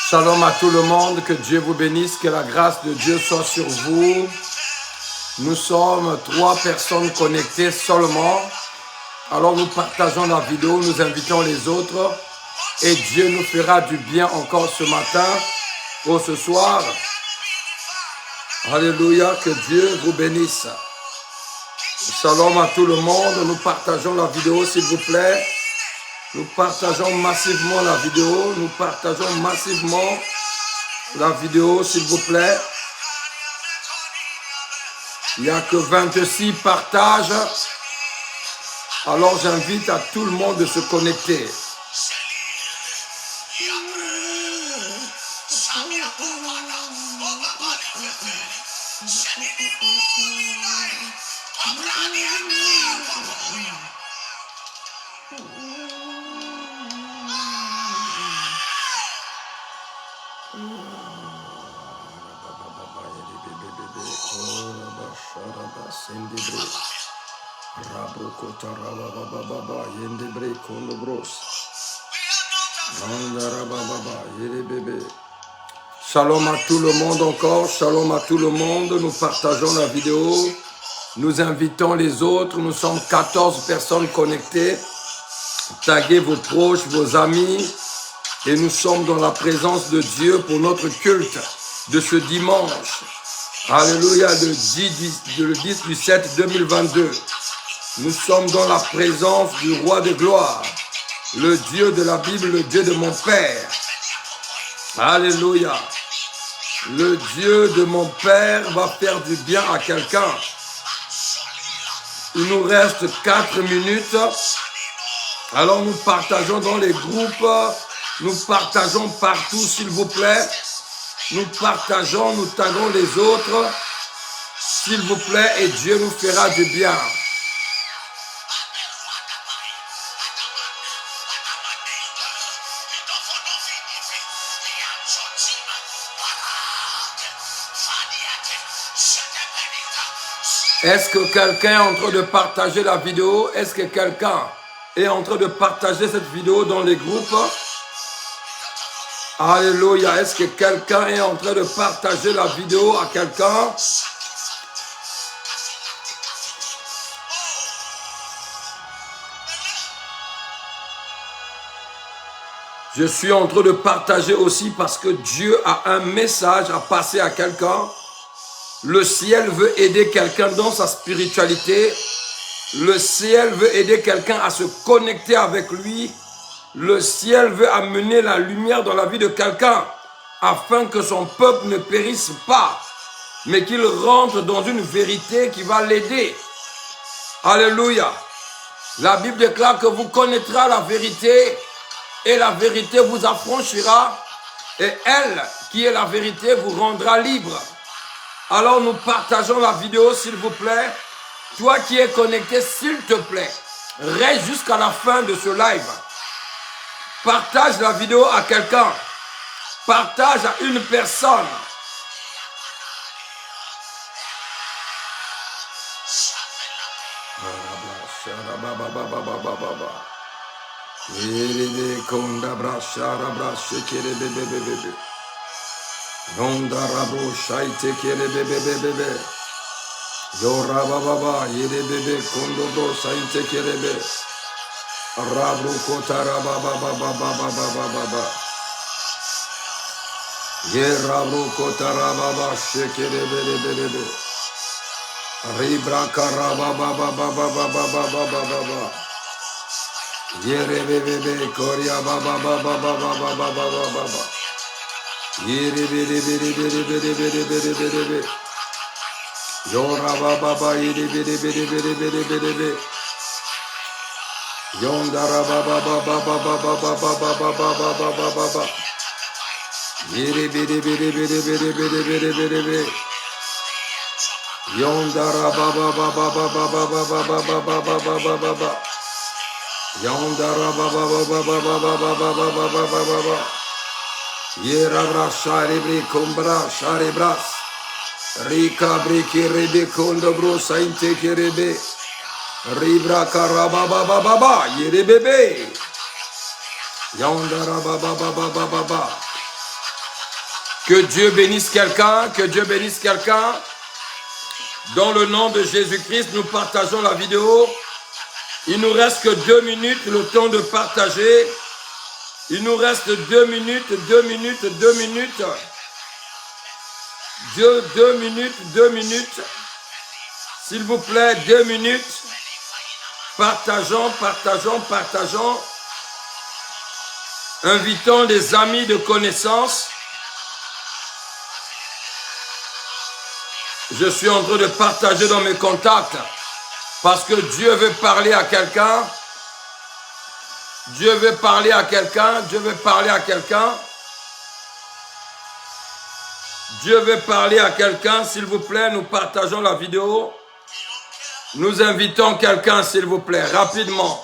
Shalom à tout le monde, que Dieu vous bénisse, que la grâce de Dieu soit sur vous. Nous sommes 3 personnes connectées seulement. Alors nous partageons la vidéo, nous invitons les autres et Dieu nous fera du bien encore ce matin ou ce soir. Alléluia, que Dieu vous bénisse. Shalom à tout le monde, nous partageons la vidéo s'il vous plaît. Nous partageons massivement la vidéo, nous partageons massivement la vidéo s'il vous plaît. Il n'y a que 26 partages. Alors j'invite à tout le monde de se connecter. Shalom à tout le monde encore, shalom à tout le monde, nous partageons la vidéo, nous invitons les autres, nous sommes 14 personnes connectées, taguez vos proches, vos amis, et nous sommes dans la présence de Dieu pour notre culte de ce dimanche. Alléluia, le 10 du 7 2022. Nous sommes dans la présence du roi de gloire, le Dieu de la Bible, le Dieu de mon Père. Alléluia. Le Dieu de mon Père va faire du bien à quelqu'un. Il nous reste 4 minutes. Alors nous partageons dans les groupes. Nous partageons partout, s'il vous plaît. Nous partageons, nous taguons les autres. S'il vous plaît, et Dieu nous fera du bien. Est-ce que quelqu'un est en train de partager la vidéo? Est-ce que quelqu'un est en train de partager cette vidéo dans les groupes? Alléluia. Est-ce que quelqu'un est en train de partager la vidéo à quelqu'un? Je suis en train de partager aussi parce que Dieu a un message à passer à quelqu'un. Le ciel veut aider quelqu'un dans sa spiritualité. Le ciel veut aider quelqu'un à se connecter avec lui. Le ciel veut amener la lumière dans la vie de quelqu'un afin que son peuple ne périsse pas, mais qu'il rentre dans une vérité qui va l'aider. Alléluia. La Bible déclare que vous connaîtrez la vérité et la vérité vous affranchira et elle, qui est la vérité, vous rendra libre. Alors nous partageons la vidéo, s'il vous plaît. Toi qui es connecté, s'il te plaît, reste jusqu'à la fin de ce live. Partage la vidéo à quelqu'un. Partage à une personne. Yonda rabo shaite kere bebe bebe. Yora baba yere bebe kondo bro shaite kere be. Rabro kota baba baba baba baba. Ye rabro kota baba shekere bebe bebe. Ribra karaba baba baba baba baba. Yere bebe koria baba baba baba baba. Yere bere bere bere bere bere bere bere bere. Yora baba yere bere bere bere bere bere bere. Yondara baba baba baba baba baba baba. Yere bere bere bere bere bere bere bere bere. Yondara baba baba baba baba baba. Yondara baba baba baba baba. Yerabra sharebri kombra sharebras. Rika briki rebe kondo bro sainte kerebe. Ribra karaba baba baba yerebebe. Yandara baba baba baba. Que Dieu bénisse quelqu'un, que Dieu bénisse quelqu'un. Dans le nom de Jésus-Christ, nous partageons la vidéo. Il nous reste que 2 minutes, le temps de partager. Il nous reste 2 minutes, 2 minutes, 2 minutes. 2 minutes, 2 minutes. S'il vous plaît, 2 minutes. Partageons, partageons, partageons. Invitons les amis de connaissance. Je suis en train de partager dans mes contacts parce que Dieu veut parler à quelqu'un. Dieu veut parler à quelqu'un, Dieu veut parler à quelqu'un. Dieu veut parler à quelqu'un, s'il vous plaît, nous partageons la vidéo. Nous invitons quelqu'un, s'il vous plaît, rapidement.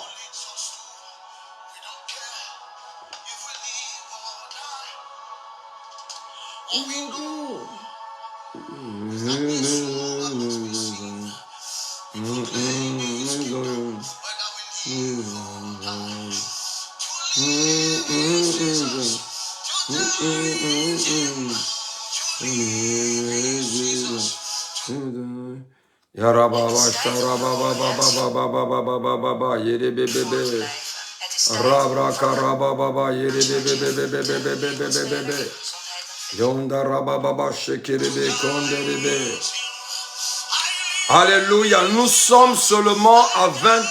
Alléluia, nous sommes seulement à 20,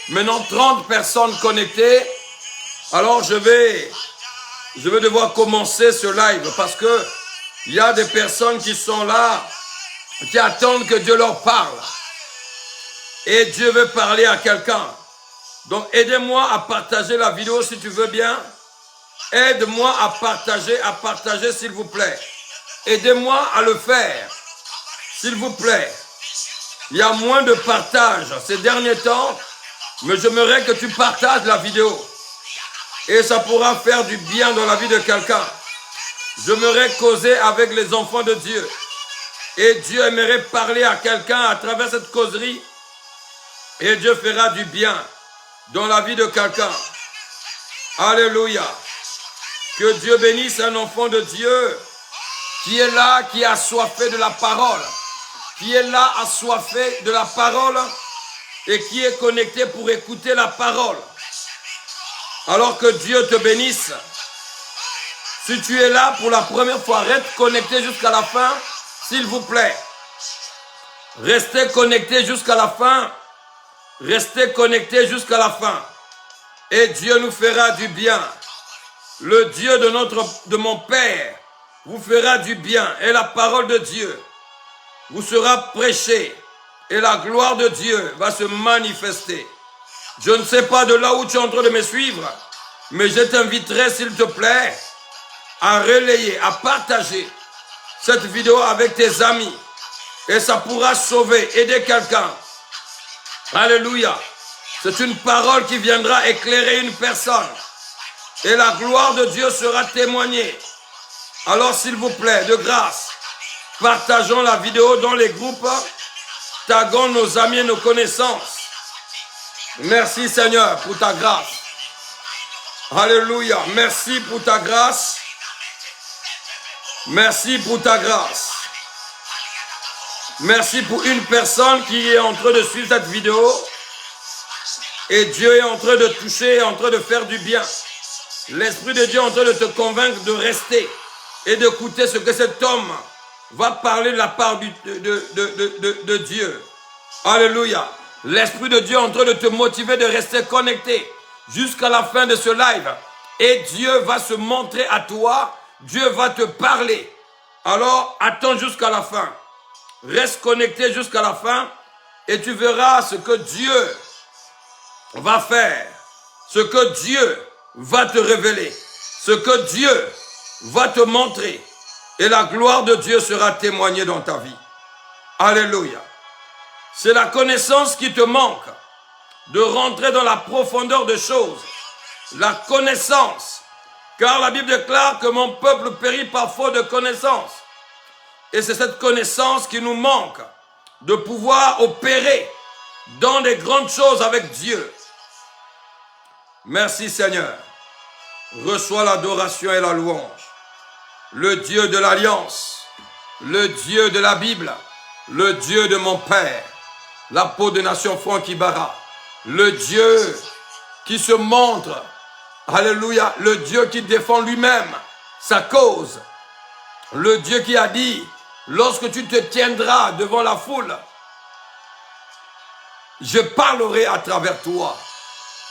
maintenant 30 personnes connectées. Alors je vais devoir commencer ce live parce que il y a des personnes qui sont là, qui attendent que Dieu leur parle. Et Dieu veut parler à quelqu'un. Donc aidez-moi à partager la vidéo si tu veux bien. Aide-moi à partager s'il vous plaît. Aidez-moi à le faire, s'il vous plaît. Il y a moins de partage ces derniers temps, mais j'aimerais que tu partages la vidéo. Et ça pourra faire du bien dans la vie de quelqu'un. J'aimerais causer avec les enfants de Dieu. Et Dieu aimerait parler à quelqu'un à travers cette causerie. Et Dieu fera du bien dans la vie de quelqu'un. Alléluia. Que Dieu bénisse un enfant de Dieu qui est là, qui est assoiffé de la parole. Qui est là, assoiffé de la parole et qui est connecté pour écouter la parole. Alors que Dieu te bénisse. Si tu es là pour la première fois, reste connecté jusqu'à la fin, s'il vous plaît. Restez connecté jusqu'à la fin. Restez connecté jusqu'à la fin. Et Dieu nous fera du bien. Le Dieu de mon Père vous fera du bien. Et la parole de Dieu vous sera prêchée. Et la gloire de Dieu va se manifester. Je ne sais pas de là où tu es en train de me suivre, mais je t'inviterai, s'il te plaît, à relayer, à partager cette vidéo avec tes amis. Et ça pourra sauver, aider quelqu'un. Alléluia. C'est une parole qui viendra éclairer une personne. Et la gloire de Dieu sera témoignée. Alors s'il vous plaît, de grâce, partageons la vidéo dans les groupes. Taguons nos amis et nos connaissances. Merci Seigneur pour ta grâce. Alléluia. Merci pour ta grâce. Merci pour ta grâce. Merci pour une personne qui est en train de suivre cette vidéo. Et Dieu est en train de toucher, en train de faire du bien. L'Esprit de Dieu est en train de te convaincre de rester et d'écouter ce que cet homme va parler de la part de Dieu. Alléluia. L'Esprit de Dieu est en train de te motiver de rester connecté jusqu'à la fin de ce live. Et Dieu va se montrer à toi. Dieu va te parler. Alors, attends jusqu'à la fin. Reste connecté jusqu'à la fin et tu verras ce que Dieu va faire. Ce que Dieu va te révéler. Ce que Dieu va te montrer. Et la gloire de Dieu sera témoignée dans ta vie. Alléluia. C'est la connaissance qui te manque. De rentrer dans la profondeur des choses. La connaissance. Car la Bible déclare que mon peuple périt par faute de connaissance. Et c'est cette connaissance qui nous manque. De pouvoir opérer dans des grandes choses avec Dieu. Merci Seigneur. Reçois l'adoration et la louange. Le Dieu de l'Alliance. Le Dieu de la Bible. Le Dieu de mon Père. L'apôtre de nation Franck Ibarra. Le Dieu qui se montre. Alléluia. Le Dieu qui défend lui-même sa cause. Le Dieu qui a dit, lorsque tu te tiendras devant la foule, je parlerai à travers toi.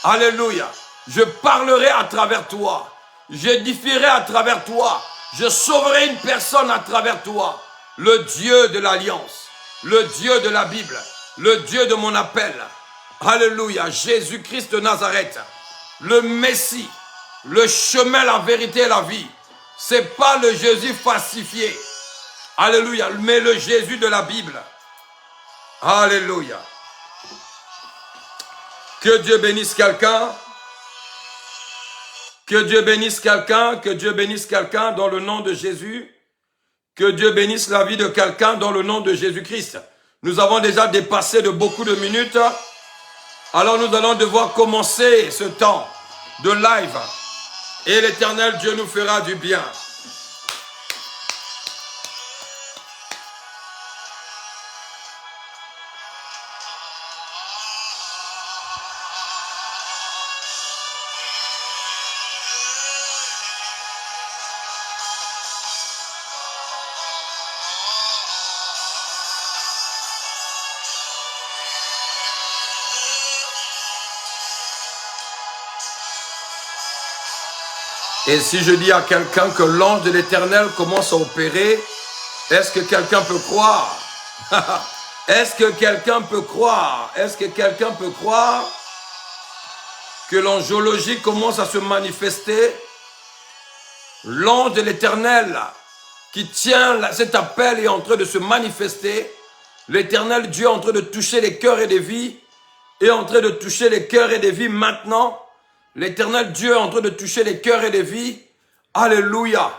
Alléluia. Je parlerai à travers toi. J'édifierai à travers toi. Je sauverai une personne à travers toi. Le Dieu de l'Alliance. Le Dieu de la Bible. Le Dieu de mon appel. Alléluia. Jésus-Christ de Nazareth. Le Messie. Le chemin, la vérité et la vie. C'est pas le Jésus falsifié. Alléluia. Mais le Jésus de la Bible. Alléluia. Que Dieu bénisse quelqu'un. Que Dieu bénisse quelqu'un. Que Dieu bénisse quelqu'un dans le nom de Jésus. Que Dieu bénisse la vie de quelqu'un dans le nom de Jésus-Christ. Nous avons déjà dépassé de beaucoup de minutes. Alors nous allons devoir commencer ce temps de live. Et l'Éternel Dieu nous fera du bien. Et si je dis à quelqu'un que l'ange de l'Éternel commence à opérer, est-ce que quelqu'un peut croire? Est-ce que quelqu'un peut croire? Est-ce que quelqu'un peut croire que l'angiologie commence à se manifester? L'ange de l'Éternel qui tient cet appel est en train de se manifester. L'Éternel Dieu est en train de toucher les cœurs et les vies. Est en train de toucher les cœurs et les vies maintenant. L'Éternel Dieu est en train de toucher les cœurs et les vies. Alléluia.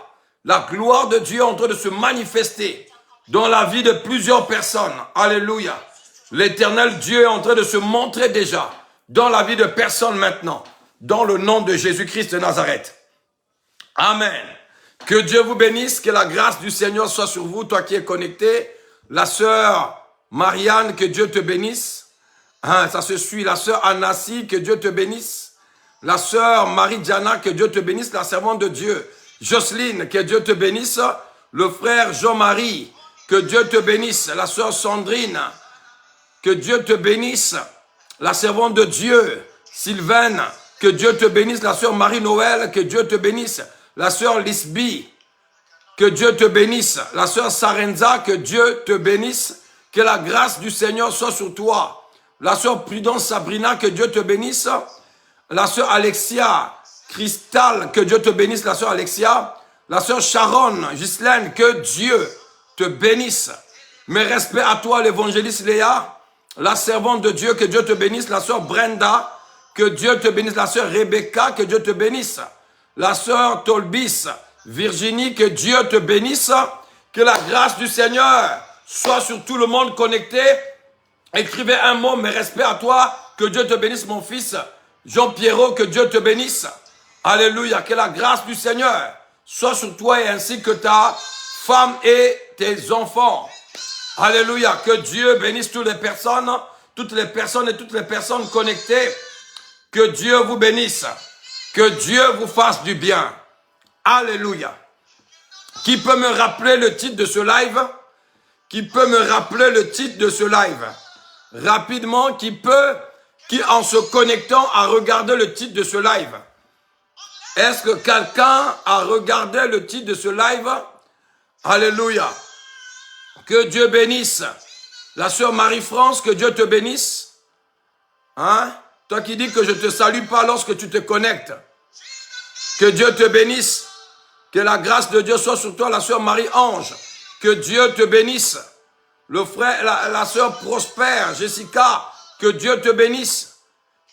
La gloire de Dieu est en train de se manifester dans la vie de plusieurs personnes. Alléluia. L'Éternel Dieu est en train de se montrer déjà dans la vie de personnes maintenant. Dans le nom de Jésus-Christ de Nazareth. Amen. Que Dieu vous bénisse, que la grâce du Seigneur soit sur vous, toi qui es connecté. La sœur Marianne, que Dieu te bénisse. Hein, ça se suit. La sœur Anassi, que Dieu te bénisse. La sœur Marie-Diana, que Dieu te bénisse. La servante de Dieu. Jocelyne, que Dieu te bénisse. Le frère Jean-Marie, que Dieu te bénisse. La sœur Sandrine, que Dieu te bénisse. La servante de Dieu, Sylvaine, que Dieu te bénisse. La sœur Marie-Noël, que Dieu te bénisse. La sœur Lisby, que Dieu te bénisse. La sœur Sarenza, que Dieu te bénisse. Que la grâce du Seigneur soit sur toi. La sœur Prudence Sabrina, que Dieu te bénisse. La sœur Alexia Cristal, que Dieu te bénisse. La sœur Alexia. La sœur Sharon Ghislaine, que Dieu te bénisse. Mes respects à toi, l'évangéliste Léa. La servante de Dieu, que Dieu te bénisse. La sœur Brenda, que Dieu te bénisse. La sœur Rebecca, que Dieu te bénisse. La sœur Tolbis, Virginie, que Dieu te bénisse, que la grâce du Seigneur soit sur tout le monde connecté. Écrivez un mot, mes respects à toi, que Dieu te bénisse mon fils. Jean-Pierrot, que Dieu te bénisse. Alléluia, que la grâce du Seigneur soit sur toi et ainsi que ta femme et tes enfants. Alléluia, que Dieu bénisse toutes les personnes et toutes les personnes connectées. Que Dieu vous bénisse. Que Dieu vous fasse du bien. Alléluia. Qui peut me rappeler le titre de ce live? Qui peut me rappeler le titre de ce live? Rapidement, qui en se connectant a regardé le titre de ce live? Est-ce que quelqu'un a regardé le titre de ce live? Alléluia. Que Dieu bénisse. La sœur Marie-France, que Dieu te bénisse. Hein? Toi qui dis que je ne te salue pas lorsque tu te connectes. Que Dieu te bénisse. Que la grâce de Dieu soit sur toi, la sœur Marie-Ange. Que Dieu te bénisse. Le frère, la sœur Prosper, Jessica, que Dieu te bénisse.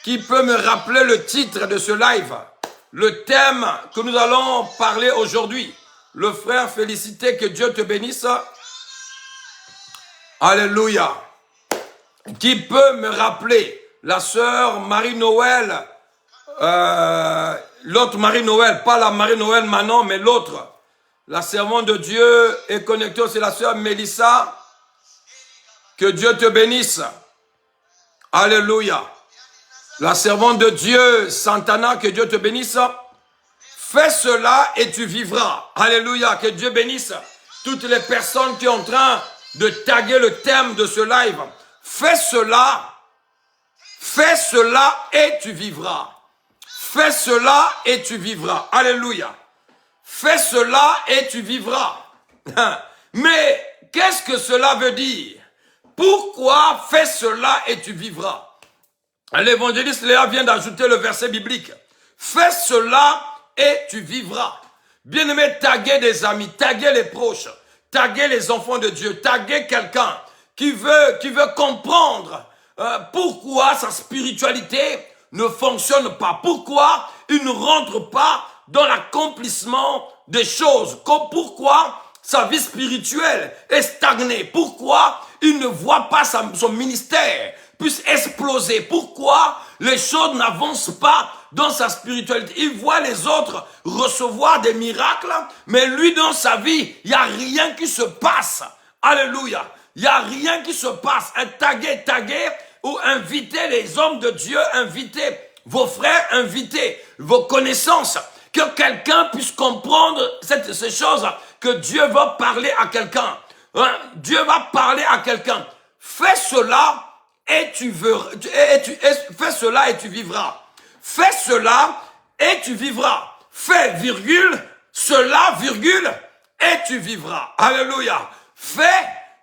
Qui peut me rappeler le titre de ce live? Le thème que nous allons parler aujourd'hui. Le frère Félicité, que Dieu te bénisse. Alléluia. Qui peut me rappeler? La sœur Marie-Noël, l'autre Marie-Noël, pas la Marie-Noël Manon, mais l'autre. La servante de Dieu est connectée, c'est la sœur Mélissa. Que Dieu te bénisse. Alléluia. La servante de Dieu, Santana, que Dieu te bénisse. Fais cela et tu vivras. Alléluia. Que Dieu bénisse toutes les personnes qui sont en train de taguer le thème de ce live. Fais cela et tu vivras. Fais cela et tu vivras. Alléluia. Fais cela et tu vivras. Mais qu'est-ce que cela veut dire? Pourquoi fais cela et tu vivras? L'évangéliste Léa vient d'ajouter le verset biblique. Fais cela et tu vivras. Bien-aimé, taguez des amis, taguez les proches, taguez les enfants de Dieu, taguez quelqu'un qui veut comprendre pourquoi sa spiritualité ne fonctionne pas. Pourquoi il ne rentre pas dans l'accomplissement des choses. Pourquoi sa vie spirituelle est stagnée. Pourquoi il ne voit pas son ministère puisse exploser. Pourquoi les choses n'avancent pas dans sa spiritualité. Il voit les autres recevoir des miracles, mais lui dans sa vie, il n'y a rien qui se passe. Alléluia. Il n'y a rien qui se passe. Taguez, ou invitez les hommes de Dieu, invitez vos frères, invitez vos connaissances, que quelqu'un puisse comprendre ces choses, que Dieu va parler à quelqu'un. Hein? Dieu va parler à quelqu'un. Fais cela et fais cela et tu vivras. Fais cela et tu vivras. Fais, virgule, cela, virgule, et tu vivras. Alléluia. Fais,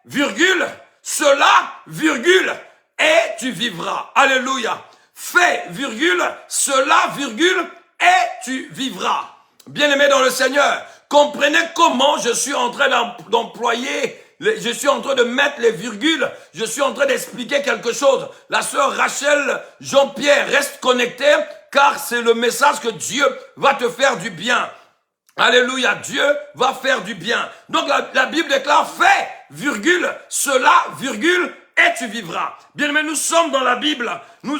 virgule, cela, virgule, et tu vivras. Alléluia. Fais, virgule, cela, virgule, et tu vivras. Bien-aimés dans le Seigneur, comprenez comment je suis en train d'employer, je suis en train de mettre les virgules, je suis en train d'expliquer quelque chose. La sœur Rachel Jean-Pierre, reste connecté, car c'est le message que Dieu va te faire du bien. Alléluia, Dieu va faire du bien. Donc la Bible déclare, fais, virgule, cela, virgule, et tu vivras. Bien aimé, nous sommes dans la Bible, nous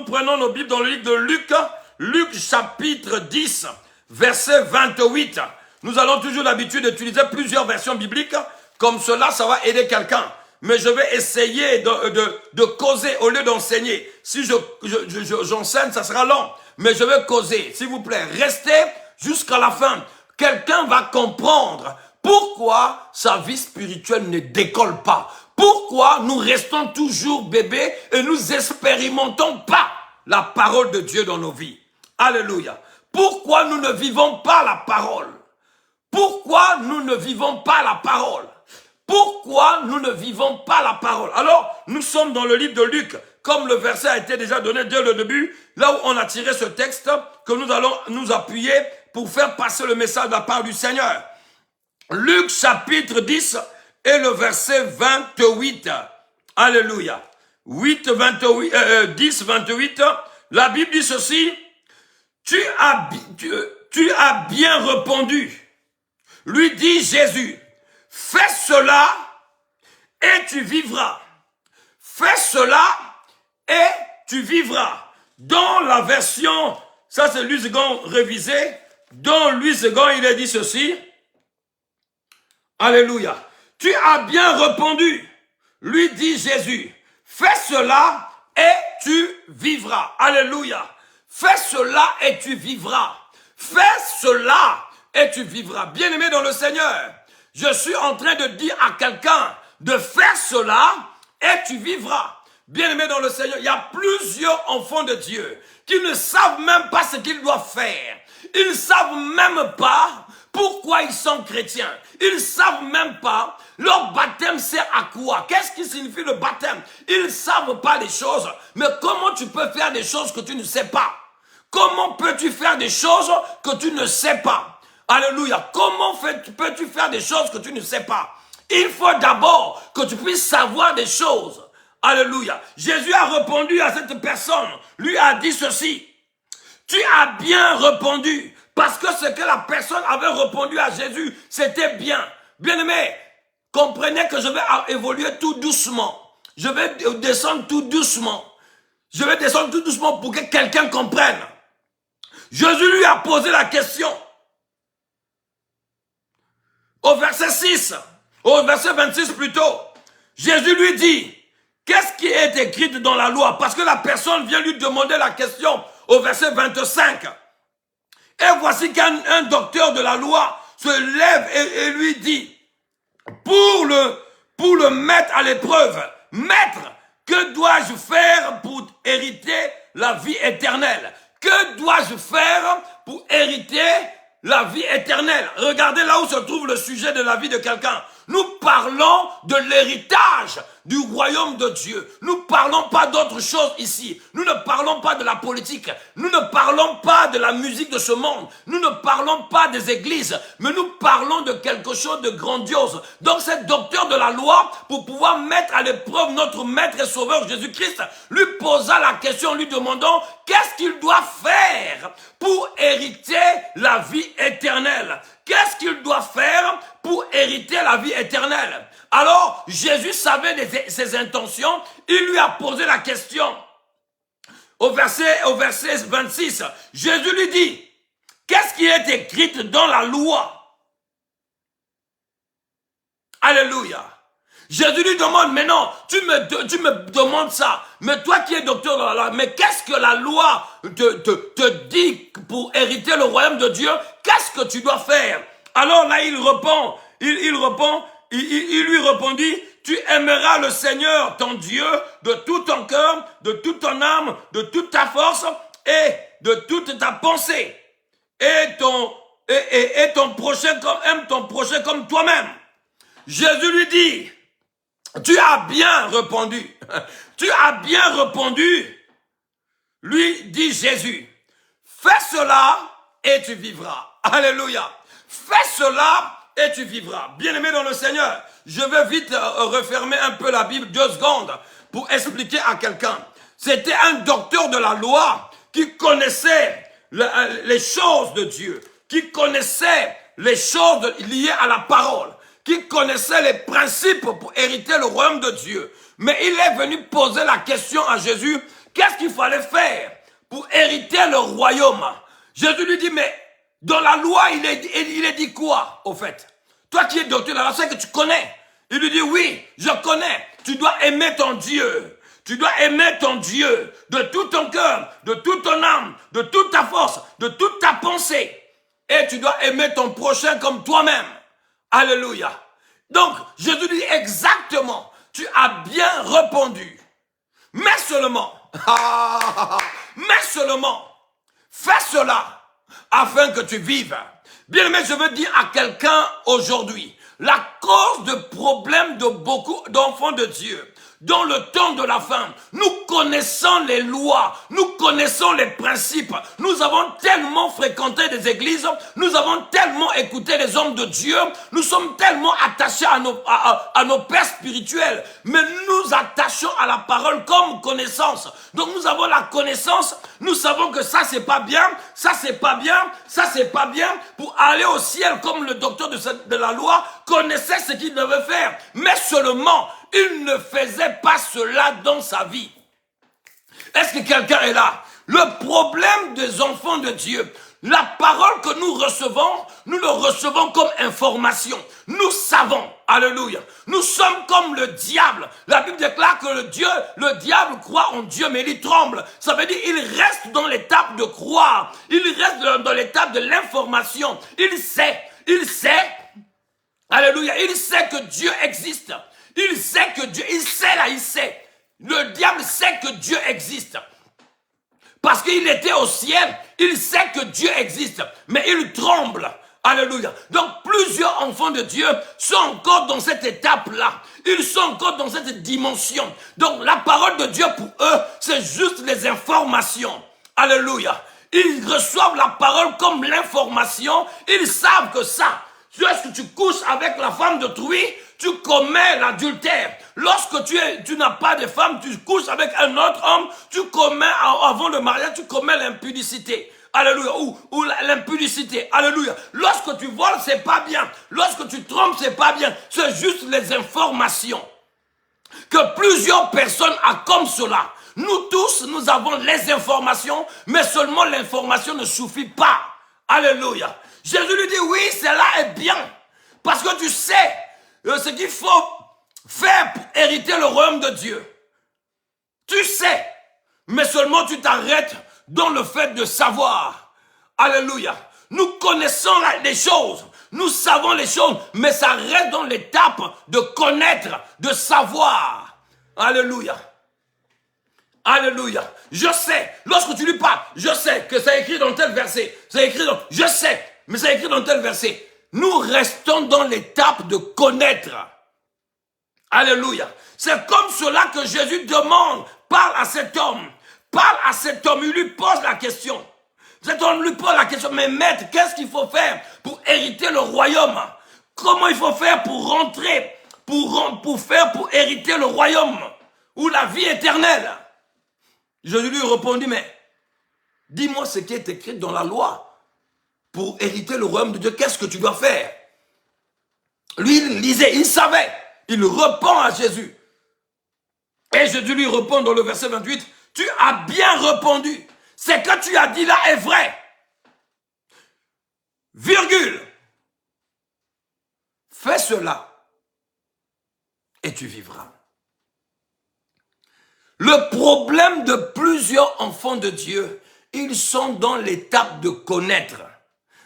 prenons nos Bibles dans le livre de Luc, Luc chapitre 10, verset 28. Nous allons toujours l'habitude d'utiliser plusieurs versions bibliques, comme cela, ça va aider quelqu'un. Mais je vais essayer de causer au lieu d'enseigner. Si j'enseigne, ça sera long. Mais je vais causer, s'il vous plaît, restez jusqu'à la fin. Quelqu'un va comprendre pourquoi sa vie spirituelle ne décolle pas. Pourquoi nous restons toujours bébés et nous expérimentons pas la parole de Dieu dans nos vies. Alléluia. Pourquoi nous ne vivons pas la parole? Pourquoi nous ne vivons pas la parole? Pourquoi nous ne vivons pas la parole? Alors, nous sommes dans le livre de Luc, comme le verset a été déjà donné dès le début, là où on a tiré ce texte, que nous allons nous appuyer pour faire passer le message de la part du Seigneur. Luc chapitre 10 et le verset 28. Alléluia. 10, 28, la Bible dit ceci, tu as bien répondu, lui dit Jésus, fais cela et tu vivras. Fais cela et tu vivras. Dans la version, ça c'est Louis II révisé, dans Louis II il est dit ceci, alléluia, tu as bien répondu, lui dit Jésus, fais cela et tu vivras. Alléluia. Fais cela et tu vivras. Fais cela et tu vivras. Bien-aimé dans le Seigneur, je suis en train de dire à quelqu'un de faire cela et tu vivras. Bien-aimé dans le Seigneur, il y a plusieurs enfants de Dieu qui ne savent même pas ce qu'ils doivent faire. Ils ne savent même pas pourquoi ils sont chrétiens. Ils ne savent même pas leur baptême sert à quoi. Qu'est-ce qui signifie le baptême? Ils ne savent pas les choses. Mais comment tu peux faire des choses que tu ne sais pas? Comment peux-tu faire des choses que tu ne sais pas? Alléluia. Comment peux-tu faire des choses que tu ne sais pas? Il faut d'abord que tu puisses savoir des choses. Alléluia. Jésus a répondu à cette personne. Lui a dit ceci. Tu as bien répondu. Parce que ce que la personne avait répondu à Jésus, c'était bien. Bien-aimé, comprenez que je vais évoluer tout doucement. Je vais descendre tout doucement. Je vais descendre tout doucement pour que quelqu'un comprenne. Jésus lui a posé la question. Au verset 6, au verset 26 plutôt, Jésus lui dit, qu'est-ce qui est écrit dans la loi? Parce que la personne vient lui demander la question au verset 25. Et voici qu'un docteur de la loi se lève et lui dit, pour le mettre à l'épreuve, maître, que dois-je faire pour hériter la vie éternelle? Que dois-je faire pour hériter la vie éternelle? Regardez là où se trouve le sujet de la vie de quelqu'un. Nous parlons de l'héritage du royaume de Dieu. Nous ne parlons pas d'autre chose ici. Nous ne parlons pas de la politique. Nous ne parlons pas de la musique de ce monde. Nous ne parlons pas des églises. Mais nous parlons de quelque chose de grandiose. Donc ce docteur de la loi, pour pouvoir mettre à l'épreuve notre maître et sauveur Jésus-Christ, lui posa la question, lui demandant qu'est-ce qu'il doit faire pour hériter la vie éternelle. Qu'est-ce qu'il doit faire pour hériter la vie éternelle? Alors, Jésus savait ses intentions. Il lui a posé la question. Au verset 26, Jésus lui dit, qu'est-ce qui est écrit dans la loi? Alléluia. Jésus lui demande, mais non, tu me demandes ça. Mais toi qui es docteur dans la loi, mais qu'est-ce que la loi te dit pour hériter le royaume de Dieu? Qu'est-ce que tu dois faire? Alors là, il lui répondit, tu aimeras le Seigneur, ton Dieu, de tout ton cœur, de toute ton âme, de toute ta force et de toute ta pensée. Et ton prochain aime ton prochain comme toi-même. Jésus lui dit, Tu as bien répondu. Tu as bien répondu. Lui dit Jésus, fais cela et tu vivras. Alléluia. Fais cela et tu vivras. Bien-aimé dans le Seigneur, je vais vite refermer un peu la Bible 2 secondes pour expliquer à quelqu'un. C'était un docteur de la loi qui connaissait les choses de Dieu, qui connaissait les choses liées à la parole, qui connaissait les principes pour hériter le royaume de Dieu. Mais il est venu poser la question à Jésus, qu'est-ce qu'il fallait faire pour hériter le royaume? Jésus lui dit, mais dans la loi, il est dit quoi, au fait? Toi qui es docteur de la loi, c'est que tu connais. Il lui dit, oui, je connais. Tu dois aimer ton Dieu. Tu dois aimer ton Dieu de tout ton cœur, de toute ton âme, de toute ta force, de toute ta pensée. Et tu dois aimer ton prochain comme toi-même. Alléluia. Donc, Jésus dit exactement, tu as bien répondu. Mais seulement, fais cela afin que tu vives. Bien-aimé, je veux dire à quelqu'un aujourd'hui, la cause de problème de beaucoup d'enfants de Dieu, dans le temps de la fin, nous connaissons les lois, nous connaissons les principes, nous avons tellement fréquenté des églises, nous avons tellement écouté les hommes de Dieu, nous sommes tellement attachés à nos pères spirituels, mais nous attachons à la parole comme connaissance. Donc nous avons la connaissance, nous savons que ça c'est pas bien, ça c'est pas bien, ça c'est pas bien, pour aller au ciel comme le docteur de la loi connaissait ce qu'il devait faire, mais seulement il ne faisait pas cela dans sa vie. Est-ce que quelqu'un est là? Le problème des enfants de Dieu, la parole que nous le recevons comme information. Nous savons, alléluia, nous sommes comme le diable. La Bible déclare que le diable croit en Dieu, mais il tremble. Ça veut dire qu'il reste dans l'étape de croire. Il reste dans l'étape de l'information. Il sait, alléluia, il sait que Dieu existe. Il sait que Dieu, il sait. Le diable sait que Dieu existe. Parce qu'il était au ciel, il sait que Dieu existe. Mais il tremble. Alléluia. Donc plusieurs enfants de Dieu sont encore dans cette étape-là. Ils sont encore dans cette dimension. Donc la parole de Dieu pour eux, c'est juste les informations. Alléluia. Ils reçoivent la parole comme l'information. Ils savent que ça, lorsque tu couches avec la femme d'autrui, tu commets l'adultère. Lorsque tu n'as pas de femme, tu couches avec un autre homme, tu commets, avant le mariage, tu commets l'impudicité. Alléluia. Ou l'impudicité. Alléluia. Lorsque tu voles, c'est pas bien. Lorsque tu trompes, c'est pas bien. C'est juste les informations. Que plusieurs personnes ont comme cela. Nous tous, nous avons les informations, mais seulement l'information ne suffit pas. Alléluia. Jésus lui dit, oui, cela est bien. Parce que tu sais ce qu'il faut faire pour hériter le royaume de Dieu. Tu sais, mais seulement tu t'arrêtes dans le fait de savoir. Alléluia. Nous connaissons les choses, nous savons les choses, mais ça reste dans l'étape de connaître, de savoir. Alléluia. Alléluia. Je sais, lorsque tu lui parles, je sais que c'est écrit dans tel verset. C'est écrit dans, je sais, mais c'est écrit dans tel verset. Nous restons dans l'étape de connaître. Alléluia. C'est comme cela que Jésus demande, parle à cet homme. Parle à cet homme, il lui pose la question. Cet homme lui pose la question, mais maître, qu'est-ce qu'il faut faire pour hériter le royaume? Comment il faut faire pour rentrer, pour hériter le royaume ou la vie éternelle? Jésus lui répondit, mais dis-moi ce qui est écrit dans la loi. Pour hériter le royaume de Dieu, qu'est-ce que tu dois faire? Lui, il lisait, il savait. Il répond à Jésus. Et Jésus lui répond dans le verset 28, tu as bien répondu. Ce que tu as dit là est vrai. Virgule. Fais cela et tu vivras. Le problème de plusieurs enfants de Dieu, ils sont dans l'étape de connaître,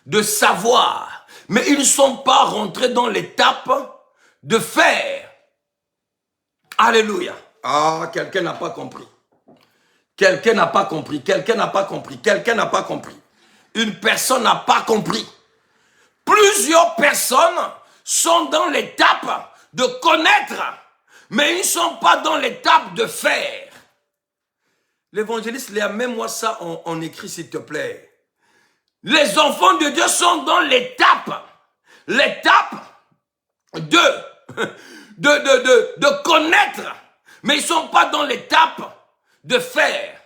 de savoir, mais ils ne sont pas rentrés dans l'étape de faire. Alléluia. Ah, quelqu'un n'a pas compris. Quelqu'un n'a pas compris. Quelqu'un n'a pas compris. Quelqu'un n'a pas compris. Une personne n'a pas compris. Plusieurs personnes sont dans l'étape de connaître, mais ils ne sont pas dans l'étape de faire. L'évangéliste Léa, mets-moi ça en écrit s'il te plaît. Les enfants de Dieu sont dans l'étape de connaître, mais ils ne sont pas dans l'étape de faire.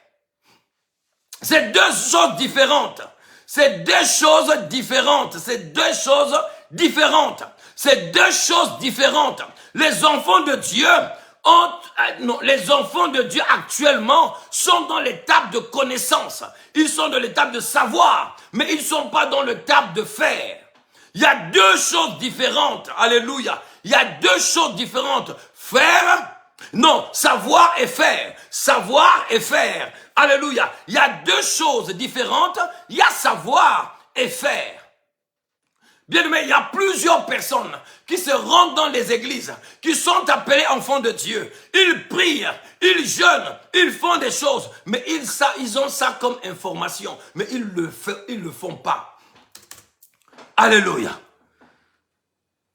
C'est deux choses différentes. C'est deux choses différentes. C'est deux choses différentes. C'est deux choses différentes. Les enfants de Dieu les enfants de Dieu actuellement sont dans l'étape de connaissance. Ils sont dans l'étape de savoir, mais ils ne sont pas dans l'étape de faire. Il y a deux choses différentes. Alléluia. Il y a deux choses différentes. Faire, non, savoir et faire. Savoir et faire. Alléluia. Il y a deux choses différentes. Il y a savoir et faire. Bien aimé, il y a plusieurs personnes qui se rendent dans les églises, qui sont appelées enfants de Dieu. Ils prient, ils jeûnent, ils font des choses, mais ils ont ça comme information, mais ils le font pas. Alléluia.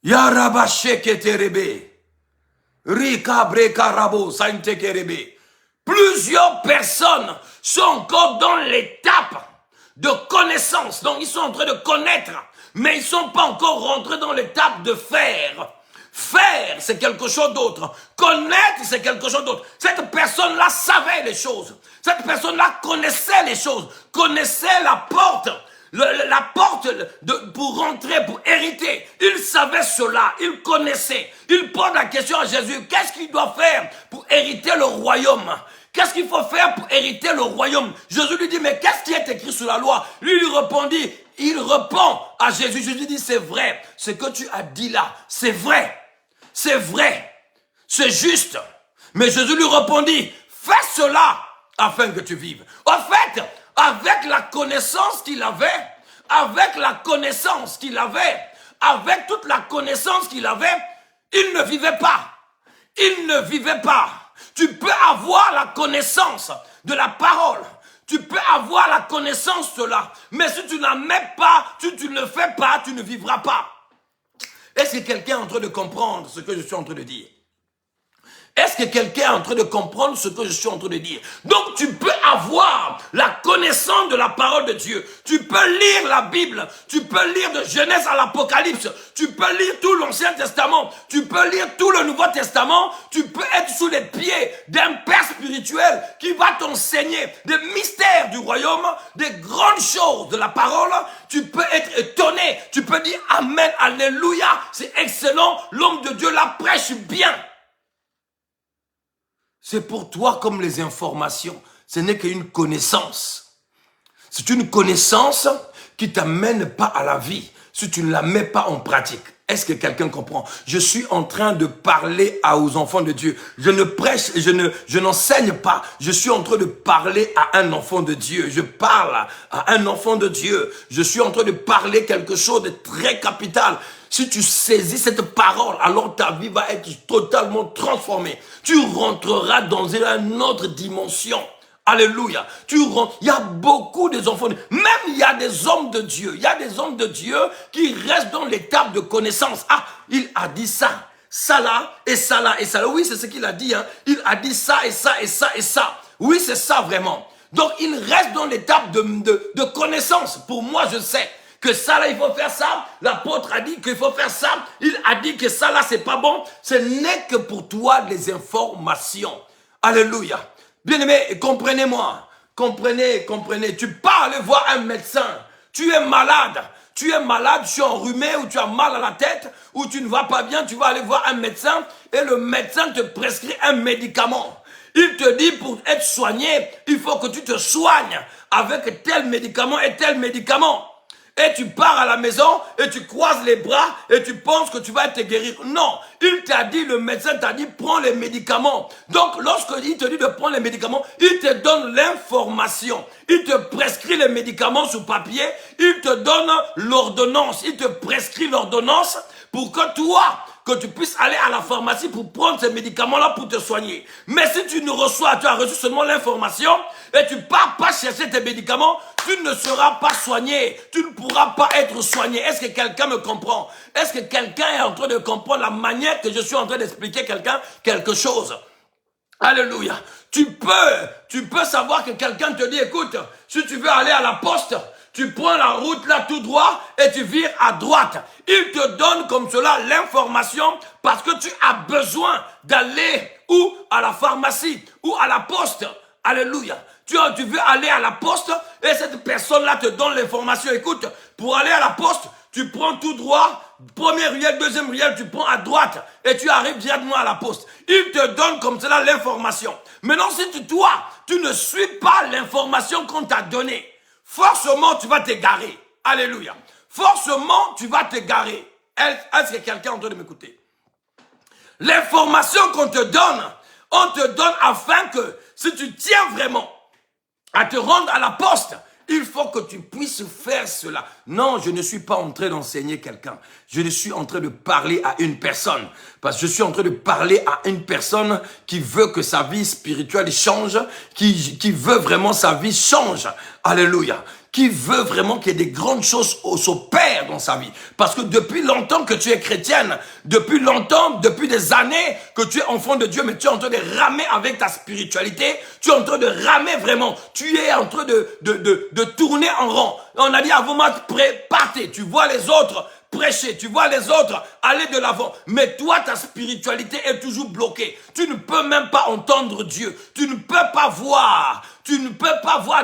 Yarabasheketerebe. Rikabrekarabo saintekerebe. Plusieurs personnes sont encore dans l'étape de connaissance. Donc ils sont en train de connaître, mais ils ne sont pas encore rentrés dans l'étape de faire. Faire, c'est quelque chose d'autre. Connaître, c'est quelque chose d'autre. Cette personne-là savait les choses. Cette personne-là connaissait les choses. Connaissait la porte. La porte pour rentrer, pour hériter. Il savait cela. Il connaissait. Il pose la question à Jésus. Qu'est-ce qu'il doit faire pour hériter le royaume? Qu'est-ce qu'il faut faire pour hériter le royaume? Jésus lui dit, mais qu'est-ce qui est écrit sur la loi? Lui répondit, il répond à Jésus. Jésus dit, c'est vrai. Ce que tu as dit là, c'est vrai. C'est vrai. C'est juste. Mais Jésus lui répondit, fais cela afin que tu vives. En fait, avec la connaissance qu'il avait, avec toute la connaissance qu'il avait, il ne vivait pas. Il ne vivait pas. Tu peux avoir la connaissance de la parole. Tu peux avoir la connaissance de cela. Mais si tu n'en mets pas, si tu ne le fais pas, tu ne vivras pas. Est-ce que quelqu'un est en train de comprendre ce que je suis en train de dire? Est-ce que quelqu'un est en train de comprendre ce que je suis en train de dire? Donc tu peux avoir la connaissance de la parole de Dieu. Tu peux lire la Bible. Tu peux lire de Genèse à l'Apocalypse. Tu peux lire tout l'Ancien Testament. Tu peux lire tout le Nouveau Testament. Tu peux être sous les pieds d'un père spirituel qui va t'enseigner des mystères du royaume, des grandes choses de la parole. Tu peux être étonné. Tu peux dire Amen, Alléluia. C'est excellent. L'homme de Dieu la prêche bien. C'est pour toi comme les informations. Ce n'est qu'une connaissance. C'est une connaissance qui ne t'amène pas à la vie si tu ne la mets pas en pratique. Est-ce que quelqu'un comprend? Je suis en train de parler aux enfants de Dieu. Je ne prêche, je n'enseigne pas. Je suis en train de parler à un enfant de Dieu. Je parle à un enfant de Dieu. Je suis en train de parler quelque chose de très capital. Si tu saisis cette parole, alors ta vie va être totalement transformée. Tu rentreras dans une autre dimension. Alléluia. Il y a beaucoup des enfants, même il y a des hommes de Dieu. Il y a des hommes de Dieu qui restent dans l'étape de connaissance. Ah, il a dit ça. Ça là, et ça là, et ça là. Oui, c'est ce qu'il a dit. Hein. Il a dit ça, et ça, et ça, et ça. Oui, c'est ça vraiment. Donc, il reste dans l'étape de connaissance. Pour moi, je sais que ça là, il faut faire ça. L'apôtre a dit qu'il faut faire ça. Il a dit que ça là, c'est pas bon. Ce n'est que pour toi des informations. Alléluia. Bien-aimé, comprenez-moi. Comprenez. Tu pars aller voir un médecin. Tu es malade, tu es enrhumé, ou tu as mal à la tête, ou tu ne vas pas bien, tu vas aller voir un médecin et le médecin te prescrit un médicament. Il te dit pour être soigné, il faut que tu te soignes avec tel médicament et tel médicament. Et tu pars à la maison et tu croises les bras et tu penses que tu vas te guérir. Non, il t'a dit, le médecin t'a dit, prends les médicaments. Donc, lorsqu'il te dit de prendre les médicaments, il te donne l'information. Il te prescrit les médicaments sur papier. Il te donne l'ordonnance. Il te prescrit l'ordonnance pour que toi, que tu puisses aller à la pharmacie pour prendre ces médicaments-là pour te soigner. Mais si tu as reçu seulement l'information et tu pars pas chercher tes médicaments, tu ne seras pas soigné. Tu ne pourras pas être soigné. Est-ce que quelqu'un me comprend? Est-ce que quelqu'un est en train de comprendre la manière que je suis en train d'expliquer quelqu'un quelque chose? Alléluia. Tu peux savoir que quelqu'un te dit, écoute, si tu veux aller à la poste, tu prends la route là tout droit et tu vires à droite. Il te donne comme cela l'information parce que tu as besoin d'aller ou à la pharmacie ou à la poste. Alléluia. Tu veux aller à la poste et cette personne-là te donne l'information. Écoute, pour aller à la poste, tu prends tout droit, première ruelle, deuxième ruelle, tu prends à droite et tu arrives directement à la poste. Il te donne comme cela l'information. Maintenant, si toi, tu ne suis pas l'information qu'on t'a donnée, forcément, tu vas t'égarer. Alléluia. Forcément, tu vas t'égarer. Est-ce que quelqu'un est en train de m'écouter? L'information qu'on te donne, on te donne afin que si tu tiens vraiment à te rendre à la poste, il faut que tu puisses faire cela. Non, je ne suis pas en train d'enseigner quelqu'un. Je suis en train de parler à une personne. Parce que je suis en train de parler à une personne qui veut que sa vie spirituelle change, qui veut vraiment sa vie change. Alléluia. Qui veut vraiment qu'il y ait des grandes choses s'opèrent dans sa vie. Parce que depuis longtemps que tu es chrétienne, depuis longtemps, depuis des années que tu es enfant de Dieu, mais tu es en train de ramer avec ta spiritualité, tu es en train de ramer vraiment, tu es en train de tourner en rond. On a dit avant moi, partez, tu vois les autres prêcher, tu vois les autres aller de l'avant, mais toi ta spiritualité est toujours bloquée. Tu ne peux même pas entendre Dieu, tu ne peux pas voir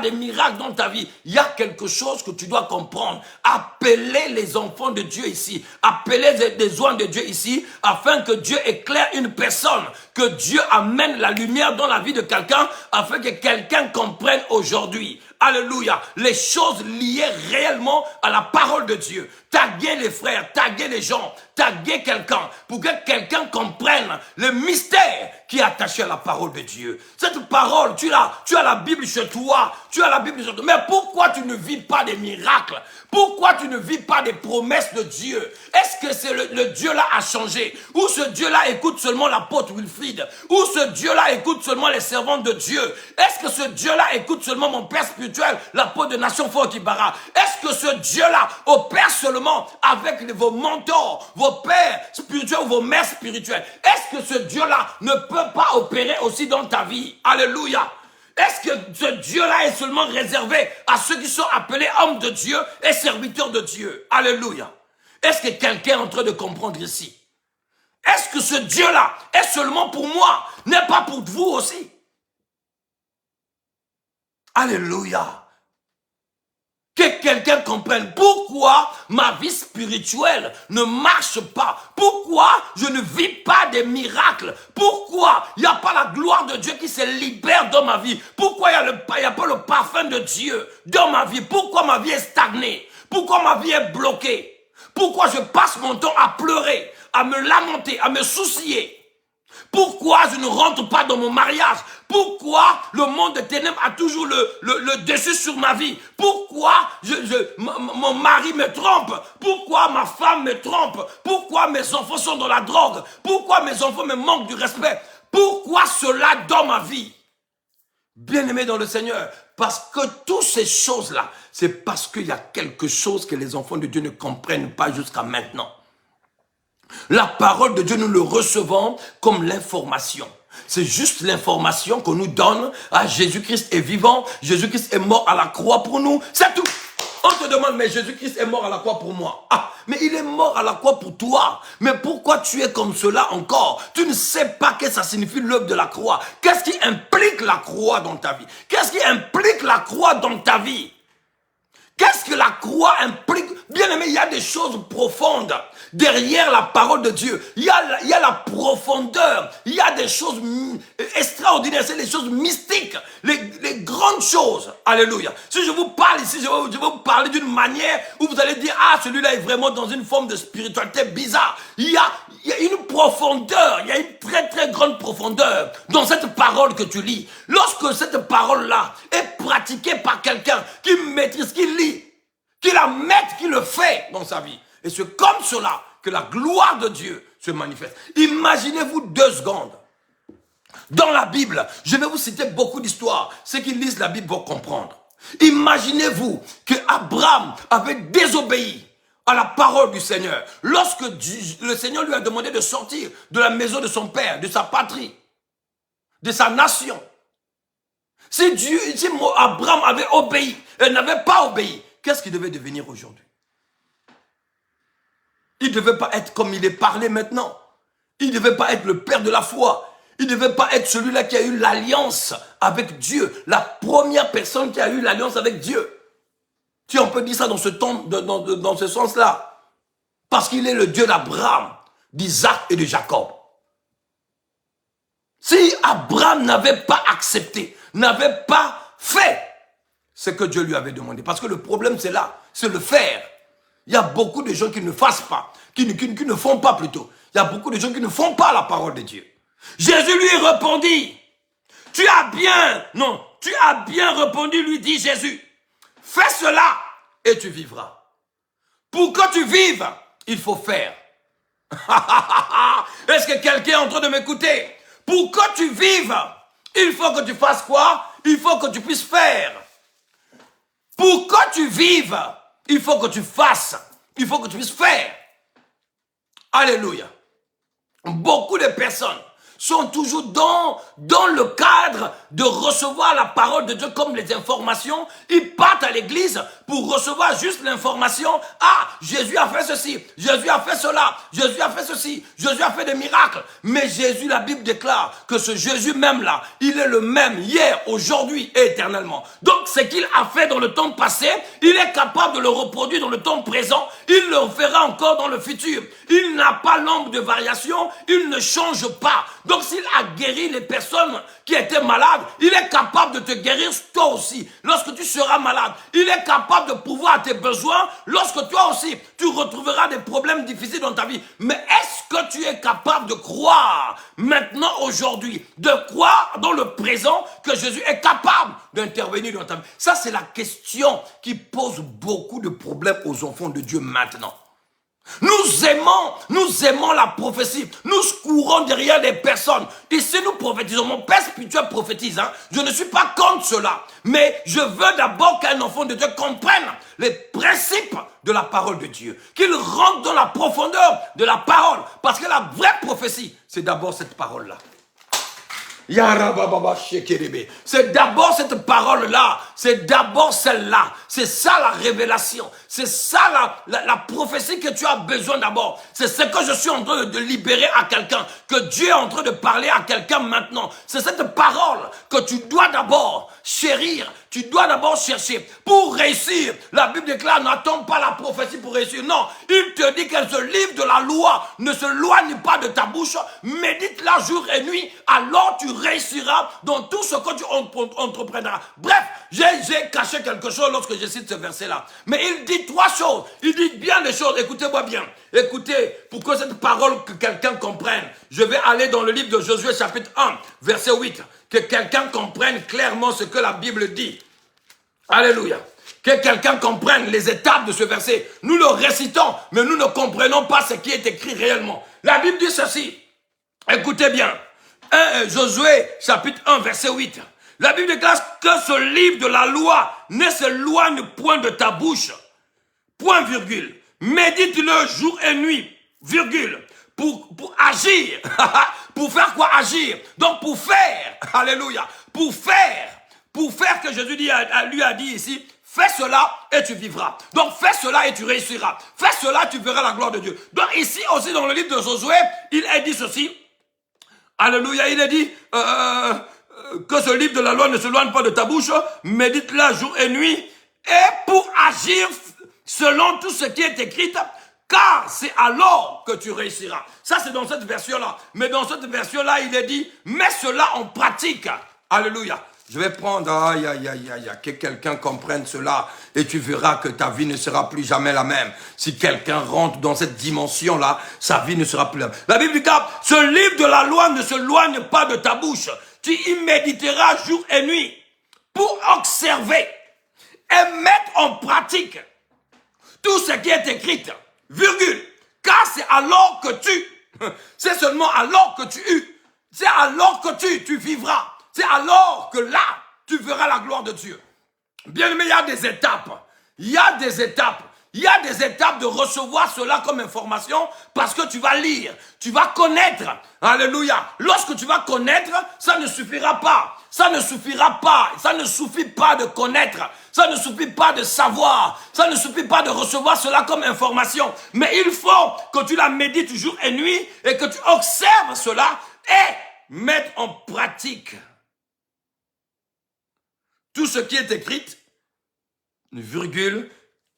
des miracles dans ta vie. Il y a quelque chose que tu dois comprendre. Appelez les enfants de Dieu ici, appelez des oies de Dieu ici, afin que Dieu éclaire une personne, que Dieu amène la lumière dans la vie de quelqu'un, afin que quelqu'un comprenne aujourd'hui. Alléluia. Les choses liées réellement à la parole de Dieu. Taguez les frères, taguez les gens, taguez quelqu'un pour que quelqu'un comprenne le mystère qui est attaché à la parole de Dieu. Cette parole, tu as la Bible chez toi, mais pourquoi tu ne vis pas des miracles? Pourquoi tu ne vis pas des promesses de Dieu? Est-ce que c'est le Dieu-là a changé? Ou ce Dieu-là écoute seulement l'apôtre Wilfrid? Ou ce Dieu-là écoute seulement les servants de Dieu? Est-ce que ce Dieu-là écoute seulement mon père spirituel, l'apôtre de Nation Fort Kibara? Est-ce que ce Dieu-là opère seulement avec vos mentors, vos pères spirituels ou vos mères spirituelles? Est-ce que ce Dieu-là ne peut pas opérer aussi dans ta vie? Alléluia. Est-ce que ce Dieu-là est seulement réservé à ceux qui sont appelés hommes de Dieu et serviteurs de Dieu? Alléluia. Est-ce que quelqu'un est en train de comprendre ici? Est-ce que ce Dieu-là est seulement pour moi, n'est pas pour vous aussi? Alléluia. Que quelqu'un comprenne pourquoi ma vie spirituelle ne marche pas. Pourquoi je ne vis pas des miracles. Pourquoi il n'y a pas la gloire de Dieu qui se libère dans ma vie. Pourquoi il n'y a pas le parfum de Dieu dans ma vie. Pourquoi ma vie est stagnée. Pourquoi ma vie est bloquée. Pourquoi je passe mon temps à pleurer, à me lamenter, à me soucier. Pourquoi je ne rentre pas dans mon mariage? Pourquoi le monde des ténèbres a toujours le dessus sur ma vie? Pourquoi mon mari me trompe? Pourquoi ma femme me trompe? Pourquoi mes enfants sont dans la drogue? Pourquoi mes enfants me manquent du respect? Pourquoi cela dans ma vie? Bien-aimé dans le Seigneur, parce que toutes ces choses-là, c'est parce qu'il y a quelque chose que les enfants de Dieu ne comprennent pas jusqu'à maintenant. La parole de Dieu, nous le recevons comme l'information. C'est juste l'information qu'on nous donne. Ah, Jésus-Christ est vivant, Jésus-Christ est mort à la croix pour nous, c'est tout. On te demande, mais Jésus-Christ est mort à la croix pour moi. Ah, mais il est mort à la croix pour toi. Mais pourquoi tu es comme cela encore? Tu ne sais pas ce que ça signifie l'œuvre de la croix. Qu'est-ce qui implique la croix dans ta vie? Qu'est-ce qui implique la croix dans ta vie? Qu'est-ce que la croix implique? Bien aimé, il y a des choses profondes derrière la parole de Dieu. Il y a la profondeur. Il y a des choses extraordinaires. C'est les choses mystiques. Les grandes choses. Alléluia. Si je vous parle ici, je vais vous parler d'une manière où vous allez dire, ah, celui-là est vraiment dans une forme de spiritualité bizarre. Il y a une profondeur. Il y a une très très grande profondeur dans cette parole que tu lis. Lorsque cette parole-là est pratiquée par quelqu'un qui maîtrise, qui lit, qui la met, qui le fait dans sa vie. Et c'est comme cela que la gloire de Dieu se manifeste. Imaginez-vous 2 secondes. Dans la Bible, je vais vous citer beaucoup d'histoires. Ceux qui lisent la Bible vont comprendre. Imaginez-vous que Abraham avait désobéi à la parole du Seigneur. Lorsque le Seigneur lui a demandé de sortir de la maison de son père, de sa patrie, de sa nation. Si Abraham avait obéi, et n'avait pas obéi, qu'est-ce qu'il devait devenir aujourd'hui? Il ne devait pas être comme il est parlé maintenant. Il ne devait pas être le père de la foi. Il ne devait pas être celui-là qui a eu l'alliance avec Dieu. La première personne qui a eu l'alliance avec Dieu. Si on peut dire ça dans ce sens-là. Parce qu'il est le Dieu d'Abraham, d'Isaac et de Jacob. Si Abraham n'avait pas accepté, n'avait pas fait ce que Dieu lui avait demandé. Parce que le problème c'est là, c'est le faire. Il y a beaucoup de gens qui ne fassent pas, qui ne font pas plutôt. Il y a beaucoup de gens qui ne font pas la parole de Dieu. Jésus lui répondit, tu as bien répondu, lui dit Jésus. Fais cela et tu vivras. Pour que tu vives, il faut faire. Est-ce que quelqu'un est en train de m'écouter? Pour que tu vives, il faut que tu fasses quoi? Il faut que tu puisses faire. Pour que tu vives, il faut que tu fasses. Il faut que tu puisses faire. Alléluia. Beaucoup de personnes sont toujours dans le cadre de recevoir la parole de Dieu comme les informations. Ils partent à l'église pour recevoir juste l'information. Ah, Jésus a fait ceci, Jésus a fait cela, Jésus a fait ceci, Jésus a fait des miracles. Mais Jésus, la Bible déclare que ce Jésus même là, il est le même hier, aujourd'hui et éternellement. Donc ce qu'il a fait dans le temps passé, il est capable de le reproduire dans le temps présent. Il le fera encore dans le futur. Il n'a pas l'ombre de variation, il ne change pas. Donc s'il a guéri les personnes qui étaient malades, il est capable de te guérir toi aussi. Lorsque tu seras malade, il est capable de pourvoir à tes besoins. Lorsque toi aussi, tu retrouveras des problèmes difficiles dans ta vie. Mais est-ce que tu es capable de croire maintenant, aujourd'hui, de croire dans le présent que Jésus est capable d'intervenir dans ta vie? Ça, c'est la question qui pose beaucoup de problèmes aux enfants de Dieu maintenant. Nous aimons la prophétie. Nous courons derrière des personnes. Ici, nous prophétisons. Mon père spirituel prophétise. Je ne suis pas contre cela. Mais je veux d'abord qu'un enfant de Dieu comprenne les principes de la parole de Dieu. Qu'il rentre dans la profondeur de la parole. Parce que la vraie prophétie, c'est d'abord cette parole-là. C'est d'abord cette parole-là, c'est d'abord celle-là, c'est ça la révélation, c'est ça la prophétie que tu as besoin d'abord. C'est ce que je suis en train de libérer à quelqu'un, que Dieu est en train de parler à quelqu'un maintenant. C'est cette parole que tu dois d'abord chérir, tu dois d'abord chercher pour réussir. La Bible déclare, n'attends pas la prophétie pour réussir. Non, il te dit que ce livre de la loi ne se loigne pas de ta bouche, médite-la jour et nuit, alors tu réussiras dans tout ce que tu entreprendras. Bref, j'ai caché quelque chose lorsque je cite ce verset-là. Mais il dit 3 choses. Il dit bien des choses. Écoutez-moi bien. Écoutez, pour que cette parole, que quelqu'un comprenne. Je vais aller dans le livre de Josué chapitre 1, verset 8. Que quelqu'un comprenne clairement ce que la Bible dit. Alléluia. Que quelqu'un comprenne les étapes de ce verset. Nous le récitons, mais nous ne comprenons pas ce qui est écrit réellement. La Bible dit ceci. Écoutez bien. Josué, chapitre 1, verset 8. La Bible déclare que ce livre de la loi ne s'éloigne point de ta bouche. Point virgule. Médite-le jour et nuit. Virgule. Pour agir. Pour faire quoi? Agir. Donc pour faire. Alléluia. Pour faire que Jésus lui a dit ici, fais cela et tu vivras. Donc fais cela et tu réussiras. Fais cela, tu verras la gloire de Dieu. Donc ici aussi dans le livre de Josué, il est dit ceci. Alléluia, il est dit que ce livre de la loi ne s'éloigne pas de ta bouche, médite-la jour et nuit, et pour agir selon tout ce qui est écrit, car c'est alors que tu réussiras. Ça, c'est dans cette version-là. Mais dans cette version-là, il est dit, mets cela en pratique. Alléluia. Je vais prendre, que quelqu'un comprenne cela et tu verras que ta vie ne sera plus jamais la même. Si quelqu'un rentre dans cette dimension-là, sa vie ne sera plus la même. La Bible dit, ce livre de la loi ne s'éloigne pas de ta bouche. Tu y méditeras jour et nuit pour observer et mettre en pratique tout ce qui est écrit, virgule, car c'est alors que tu C'est seulement alors que c'est alors que tu vivras. C'est alors que là, tu verras la gloire de Dieu. Bien aimé, il y a des étapes. Il y a des étapes. Il y a des étapes de recevoir cela comme information parce que tu vas lire, tu vas connaître. Alléluia. Lorsque tu vas connaître, ça ne suffira pas. Ça ne suffira pas. Ça ne suffit pas de connaître. Ça ne suffit pas de savoir. Ça ne suffit pas de recevoir cela comme information. Mais il faut que tu la médites jour et nuit et que tu observes cela et mettes en pratique tout ce qui est écrit, virgule,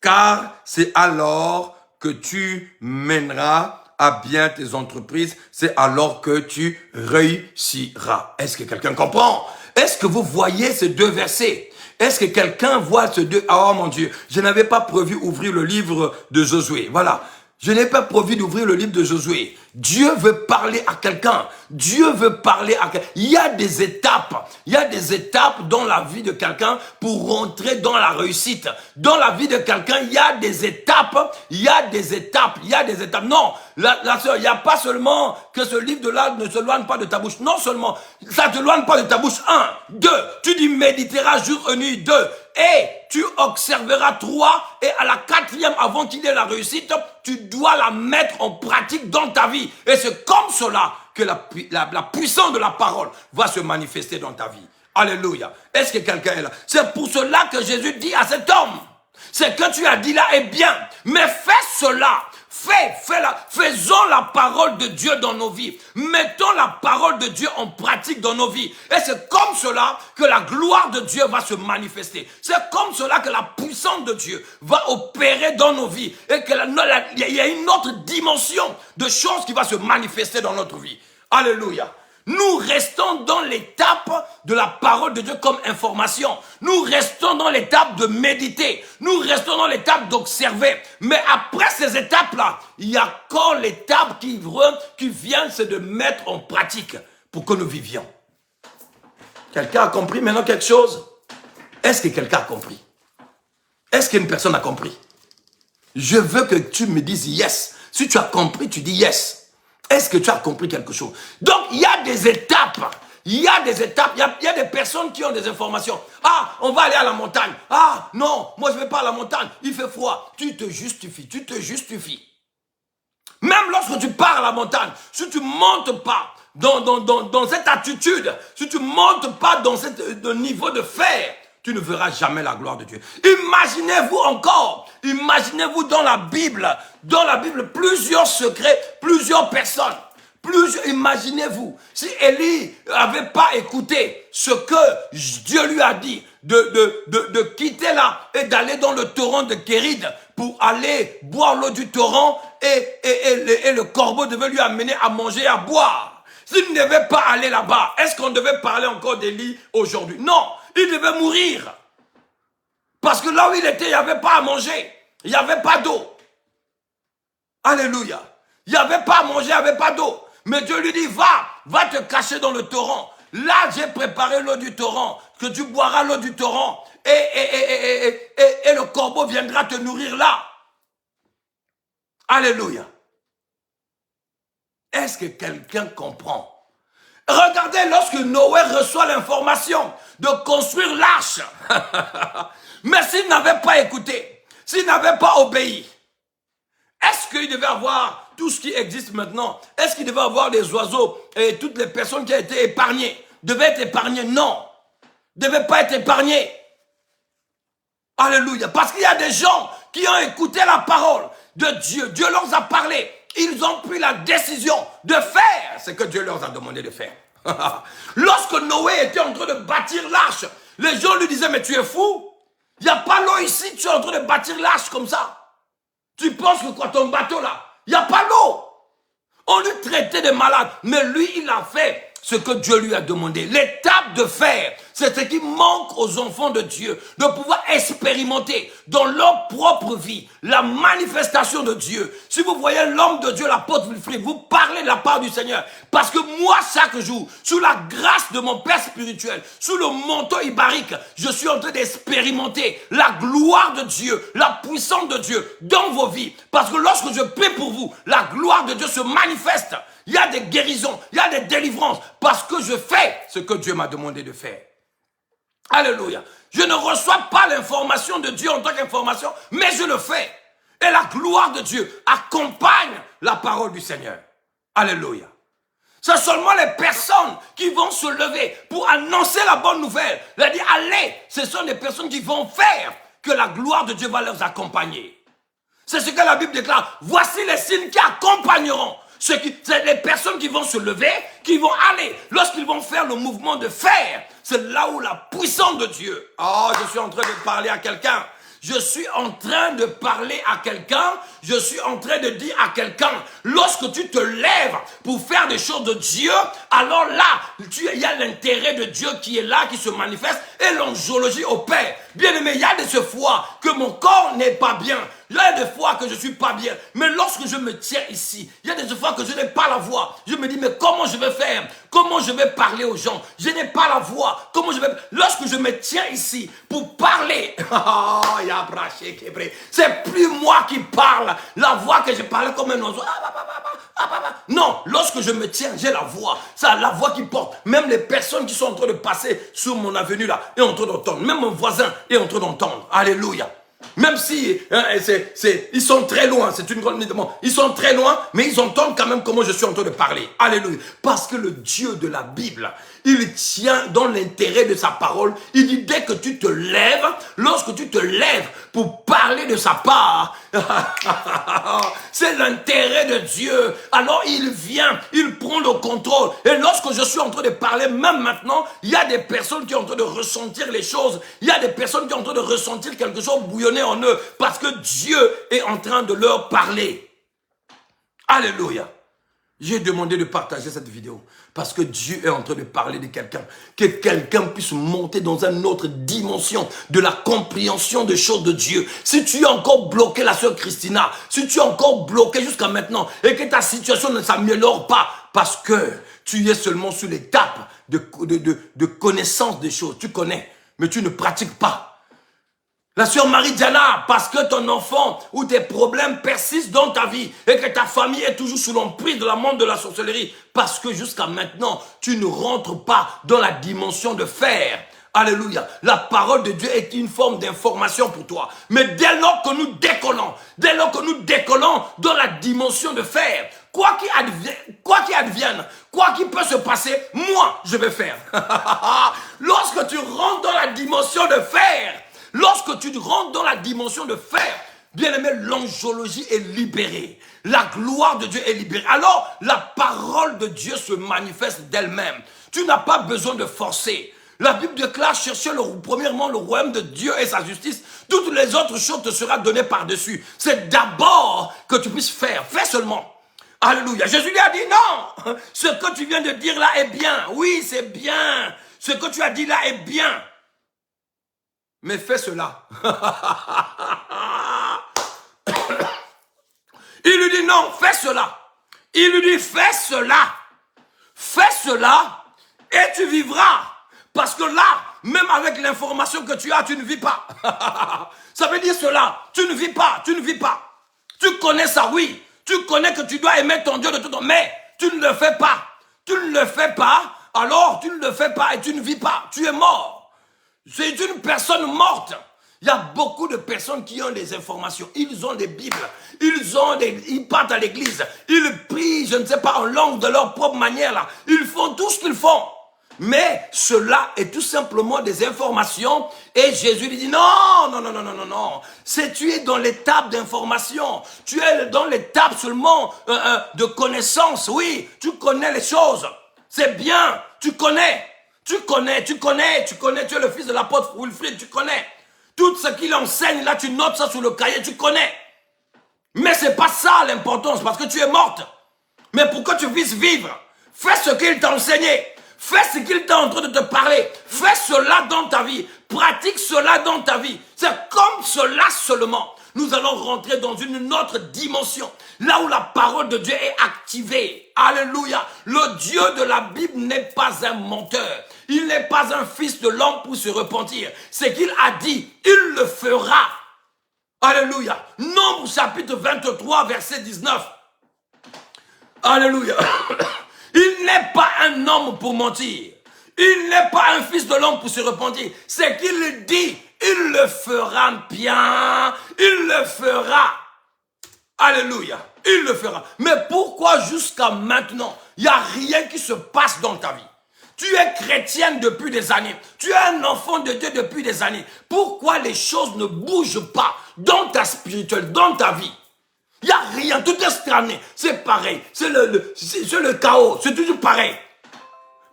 car c'est alors que tu mèneras à bien tes entreprises, c'est alors que tu réussiras. Est-ce que quelqu'un comprend? Est-ce que vous voyez ces deux versets? Est-ce que quelqu'un voit ces deux? Oh mon Dieu, je n'avais pas prévu ouvrir le livre de Josué. Voilà. Je n'ai pas prévu d'ouvrir le livre de Josué. Dieu veut parler à quelqu'un. Dieu veut parler à quelqu'un. Il y a des étapes. Il y a des étapes dans la vie de quelqu'un pour rentrer dans la réussite. Dans la vie de quelqu'un, il y a des étapes. Il y a des étapes. Il y a des étapes. Non, la sœur, il n'y a pas seulement que ce livre-là ne se loigne pas de ta bouche. Non seulement, ça ne te loigne pas de ta bouche. 1, 2, tu dis méditeras jour et nuit. 2, et tu observeras 3, et à la 4e, avant qu'il ait la réussite, tu dois la mettre en pratique dans ta vie. Et c'est comme cela que la puissance de la parole va se manifester dans ta vie. Alléluia. Est-ce que quelqu'un est là? C'est pour cela que Jésus dit à cet homme, c'est que tu as dit là est bien, mais fais cela. Faisons la parole de Dieu dans nos vies. Mettons la parole de Dieu en pratique dans nos vies. Et c'est comme cela que la gloire de Dieu va se manifester. C'est comme cela que la puissance de Dieu va opérer dans nos vies. Et qu'il y a une autre dimension de choses qui va se manifester dans notre vie. Alléluia. Nous restons dans l'étape de la parole de Dieu comme information. Nous restons dans l'étape de méditer. Nous restons dans l'étape d'observer. Mais après ces étapes-là, il y a encore l'étape qui vient, c'est de mettre en pratique pour que nous vivions. Quelqu'un a compris maintenant quelque chose? Est-ce que quelqu'un a compris? Est-ce qu'une personne a compris? Je veux que tu me dises yes. Si tu as compris, tu dis yes. Est-ce que tu as compris quelque chose? Donc, il y a des étapes. Il y a des étapes. Il y a des personnes qui ont des informations. Ah, on va aller à la montagne. Ah, non, moi je ne vais pas à la montagne. Il fait froid. Tu te justifies. Tu te justifies. Même lorsque tu pars à la montagne, si tu ne montes pas dans cette attitude, si tu ne montes pas dans ce niveau de fer, tu ne verras jamais la gloire de Dieu. Imaginez-vous encore, imaginez-vous dans la Bible, plusieurs secrets, plusieurs personnes. Imaginez-vous, si Élie n'avait pas écouté ce que Dieu lui a dit, de quitter là et d'aller dans le torrent de Kérid pour aller boire l'eau du torrent et le corbeau devait lui amener à manger et à boire. S'il ne devait pas aller là-bas, est-ce qu'on devait parler encore d'Élie aujourd'hui? Non, il devait mourir. Parce que là où il était, il n'y avait pas à manger. Il n'y avait pas d'eau. Alléluia. Il n'y avait pas à manger, il n'y avait pas d'eau. Mais Dieu lui dit, va te cacher dans le torrent. Là, j'ai préparé l'eau du torrent, que tu boiras l'eau du torrent. Et le corbeau viendra te nourrir là. Alléluia. Est-ce que quelqu'un comprend? Regardez lorsque Noé reçoit l'information de construire l'arche. Mais s'il n'avait pas écouté, s'il n'avait pas obéi, est-ce qu'il devait avoir tout ce qui existe maintenant? Est-ce qu'il devait avoir les oiseaux et toutes les personnes qui ont été épargnées? Devaient être épargnées? Non. Ne devaient pas être épargnées. Alléluia. Parce qu'il y a des gens qui ont écouté la parole de Dieu. Dieu leur a parlé. Ils ont pris la décision de faire ce que Dieu leur a demandé de faire. Lorsque Noé était en train de bâtir l'arche, les gens lui disaient, mais tu es fou? Il n'y a pas l'eau ici, tu es en train de bâtir l'arche comme ça. Tu penses que quoi, ton bateau là, il n'y a pas l'eau. On lui traitait de malade, mais lui, il a fait ce que Dieu lui a demandé. L'étape de faire, c'est ce qui manque aux enfants de Dieu, de pouvoir expérimenter dans leur propre vie la manifestation de Dieu. Si vous voyez l'homme de Dieu, l'apôtre Wilfrid, vous parlez de la part du Seigneur. Parce que moi, chaque jour, sous la grâce de mon Père spirituel, sous le manteau ibarique, je suis en train d'expérimenter la gloire de Dieu, la puissance de Dieu dans vos vies. Parce que lorsque je prie pour vous, la gloire de Dieu se manifeste. Il y a des guérisons, il y a des délivrances, parce que je fais ce que Dieu m'a demandé de faire. Alléluia. Je ne reçois pas l'information de Dieu en tant qu'information, mais je le fais. Et la gloire de Dieu accompagne la parole du Seigneur. Alléluia. C'est seulement les personnes qui vont se lever pour annoncer la bonne nouvelle. Il a dit, allez, ce sont les personnes qui vont faire que la gloire de Dieu va leur accompagner. C'est ce que la Bible déclare. Voici les signes qui accompagneront. C'est les personnes qui vont se lever, qui vont aller. Lorsqu'ils vont faire le mouvement de faire, c'est là où la puissance de Dieu. Oh, je suis en train de parler à quelqu'un. Je suis en train de parler à quelqu'un, je suis en train de dire à quelqu'un, lorsque tu te lèves pour faire des choses de Dieu, alors là, il y a l'intérêt de Dieu qui est là, qui se manifeste, et l'angiologie opère. Bien aimé, il y a de ces fois que mon corps n'est pas bien, il y a des fois que je suis pas bien, mais lorsque je me tiens ici, il y a des fois que je n'ai pas la voix, je me dis, mais comment je vais faire? Comment je vais parler aux gens? Je n'ai pas la voix, comment je vais... Lorsque je me tiens ici pour parler, c'est plus moi qui parle, la voix que je parlais comme un oiseau. Non, lorsque je me tiens, j'ai la voix. C'est la voix qui porte. Même les personnes qui sont en train de passer sur mon avenue là, est en train d'entendre. Même mon voisin est en train d'entendre. Alléluia. Même si ils sont très loin, c'est une grande demande. Ils sont très loin, mais ils entendent quand même comment je suis en train de parler. Alléluia. Parce que le Dieu de la Bible, il tient dans l'intérêt de sa parole. Il dit dès que tu te lèves, lorsque tu te lèves pour parler de sa part, c'est l'intérêt de Dieu. Alors il vient, il prend le contrôle. Et lorsque je suis en train de parler, même maintenant, il y a des personnes qui sont en train de ressentir les choses. Il y a des personnes qui sont en train de ressentir quelque chose bouillonner en eux. Parce que Dieu est en train de leur parler. Alléluia. J'ai demandé de partager cette vidéo parce que Dieu est en train de parler de quelqu'un. Que quelqu'un puisse monter dans une autre dimension de la compréhension des choses de Dieu. Si tu es encore bloqué, la sœur Christina, si tu es encore bloqué jusqu'à maintenant et que ta situation ne s'améliore pas parce que tu es seulement sur l'étape de connaissance des choses. Tu connais, mais tu ne pratiques pas. La sœur Marie-Diana, parce que ton enfant ou tes problèmes persistent dans ta vie et que ta famille est toujours sous l'emprise de la monde de la sorcellerie, parce que jusqu'à maintenant, tu ne rentres pas dans la dimension de faire. Alléluia. La parole de Dieu est une forme d'information pour toi. Mais dès lors que nous décollons dans la dimension de faire, quoi qu'il advienne, quoi qu'il peut se passer, moi, je vais faire. Lorsque tu rentres dans la dimension de faire, lorsque tu rentres dans la dimension de faire, bien aimé, l'angiologie est libérée. La gloire de Dieu est libérée. Alors, la parole de Dieu se manifeste d'elle-même. Tu n'as pas besoin de forcer. La Bible déclare, chercher premièrement le royaume de Dieu et sa justice. Toutes les autres choses te seront données par-dessus. C'est d'abord que tu puisses faire. Fais seulement. Alléluia. Jésus lui a dit non. Ce que tu viens de dire là est bien. Oui, c'est bien. Ce que tu as dit là est bien. Mais fais cela. Il lui dit non, fais cela. Il lui dit fais cela. Fais cela et tu vivras. Parce que là, même avec l'information que tu as, tu ne vis pas. Ça veut dire cela. Tu ne vis pas, tu ne vis pas. Tu connais ça, oui. Tu connais que tu dois aimer ton Dieu de tout ton... Mais tu ne le fais pas. Tu ne le fais pas, alors tu ne le fais pas et tu ne vis pas. Tu es mort. C'est une personne morte. Il y a beaucoup de personnes qui ont des informations. Ils ont des Bibles. Ils partent à l'église. Ils prient, je ne sais pas, en langue de leur propre manière. Là. Ils font tout ce qu'ils font. Mais cela est tout simplement des informations. Et Jésus lui dit non. Tu es dans l'étape d'information. Tu es dans l'étape seulement de connaissance. Oui, tu connais les choses. C'est bien, tu connais. Tu es le fils de l'apôtre Wilfrid, tu connais. Tout ce qu'il enseigne, là, tu notes ça sur le cahier, tu connais. Mais c'est pas ça l'importance, parce que tu es morte. Mais pour que tu puisses vivre, fais ce qu'il t'a enseigné. Fais ce qu'il est en train de te parler. Fais cela dans ta vie. Pratique cela dans ta vie. C'est comme cela seulement. Nous allons rentrer dans une autre dimension. Là où la parole de Dieu est activée. Alléluia. Le Dieu de la Bible n'est pas un menteur. Il n'est pas un fils de l'homme pour se repentir. Ce qu'il a dit, il le fera. Alléluia. Nombre chapitre 23, verset 19. Alléluia. Il n'est pas un homme pour mentir. Il n'est pas un fils de l'homme pour se repentir. C'est qu'il dit, il le fera bien. Il le fera. Alléluia. Il le fera. Mais pourquoi jusqu'à maintenant, il n'y a rien qui se passe dans ta vie? Tu es chrétienne depuis des années. Tu es un enfant de Dieu depuis des années. Pourquoi les choses ne bougent pas dans ta spirituelle, dans ta vie? Il n'y a rien, tout est stagné. C'est pareil. C'est le chaos. C'est toujours pareil.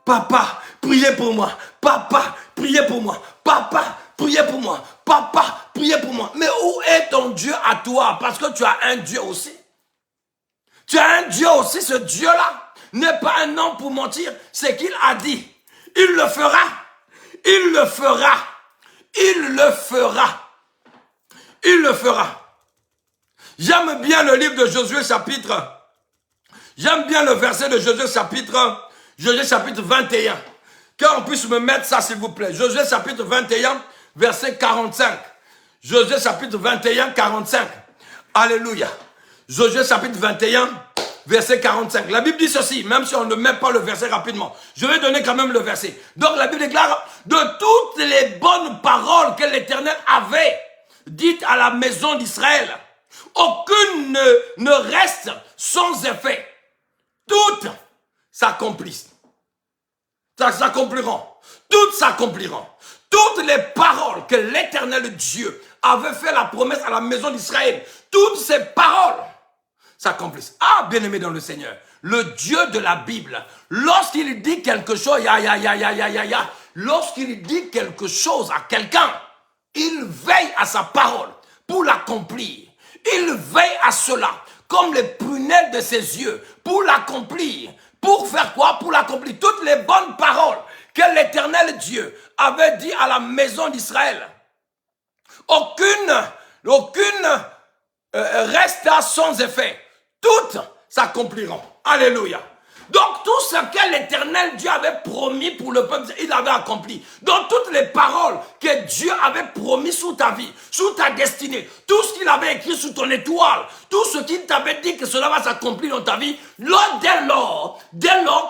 Papa, priez pour moi. Papa, priez pour moi. Papa, priez pour moi. Papa, priez pour moi. Mais où est ton Dieu à toi? Parce que tu as un Dieu aussi. Tu as un Dieu aussi, ce Dieu-là n'est pas un homme pour mentir. C'est qu'il a dit. Il le fera. Il le fera. Il le fera. Il le fera. J'aime bien le livre de Josué chapitre. J'aime bien le verset de Josué chapitre 21. Qu'on puisse me mettre ça s'il vous plaît. Josué chapitre 21, verset 45. Josué chapitre 21, 45. Alléluia. Josué chapitre 21, verset 45. La Bible dit ceci, même si on ne met pas le verset rapidement. Je vais donner quand même le verset. Donc la Bible déclare, de toutes les bonnes paroles que l'Éternel avait dites à la maison d'Israël, aucune ne reste sans effet. Toutes s'accomplissent. S'accompliront. Toutes s'accompliront. Toutes les paroles que l'Éternel Dieu avait fait la promesse à la maison d'Israël, toutes ces paroles s'accomplissent. Ah, bien-aimé dans le Seigneur, le Dieu de la Bible, lorsqu'il dit quelque chose, lorsqu'il dit quelque chose à quelqu'un, il veille à sa parole pour l'accomplir. Il veille à cela, comme les prunelles de ses yeux, pour l'accomplir. Pour faire quoi? Pour l'accomplir. Toutes les bonnes paroles que l'Éternel Dieu avait dit à la maison d'Israël. Aucune resta sans effet. Toutes s'accompliront. Alléluia. Donc tout ce que l'Éternel Dieu avait promis pour le peuple, il avait accompli. Donc toutes les paroles que Dieu avait promis sur ta vie, sur ta destinée, tout ce qu'il avait écrit sur ton étoile, tout ce qu'il t'avait dit que cela va s'accomplir dans ta vie, dès lors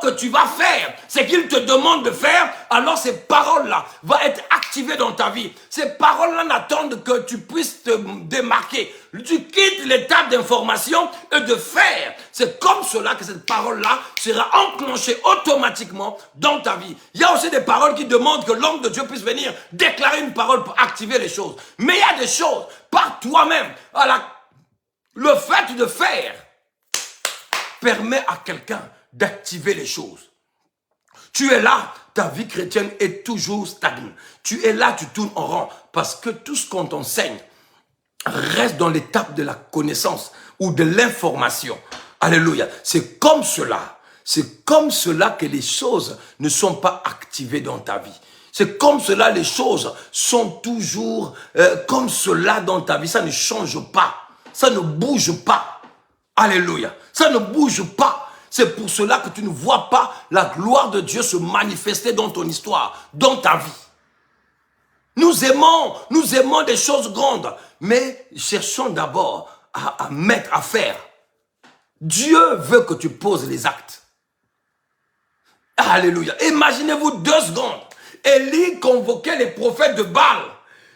que tu vas faire ce qu'il te demande de faire, alors ces paroles-là vont être activées dans ta vie. Ces paroles-là n'attendent que tu puisses te démarquer. Tu quittes l'étape d'information et de faire. C'est comme cela que cette parole-là sera enclenchée automatiquement dans ta vie. Il y a aussi des paroles qui demandent que l'homme de Dieu puisse venir déclarer une parole pour activer les choses. Mais il y a des choses par toi-même. Le fait de faire permet à quelqu'un d'activer les choses. Tu es là, ta vie chrétienne est toujours stagnante. Tu es là, tu tournes en rond. Parce que tout ce qu'on t'enseigne reste dans l'étape de la connaissance ou de l'information. Alléluia. C'est comme cela. C'est comme cela que les choses ne sont pas activées dans ta vie. C'est comme cela, les choses sont toujours comme cela dans ta vie. Ça ne change pas. Ça ne bouge pas. Alléluia. Ça ne bouge pas. C'est pour cela que tu ne vois pas la gloire de Dieu se manifester dans ton histoire, dans ta vie. Nous aimons des choses grandes, mais cherchons d'abord à faire. Dieu veut que tu poses les actes. Alléluia. Imaginez-vous 2 secondes. Élie convoquait les prophètes de Baal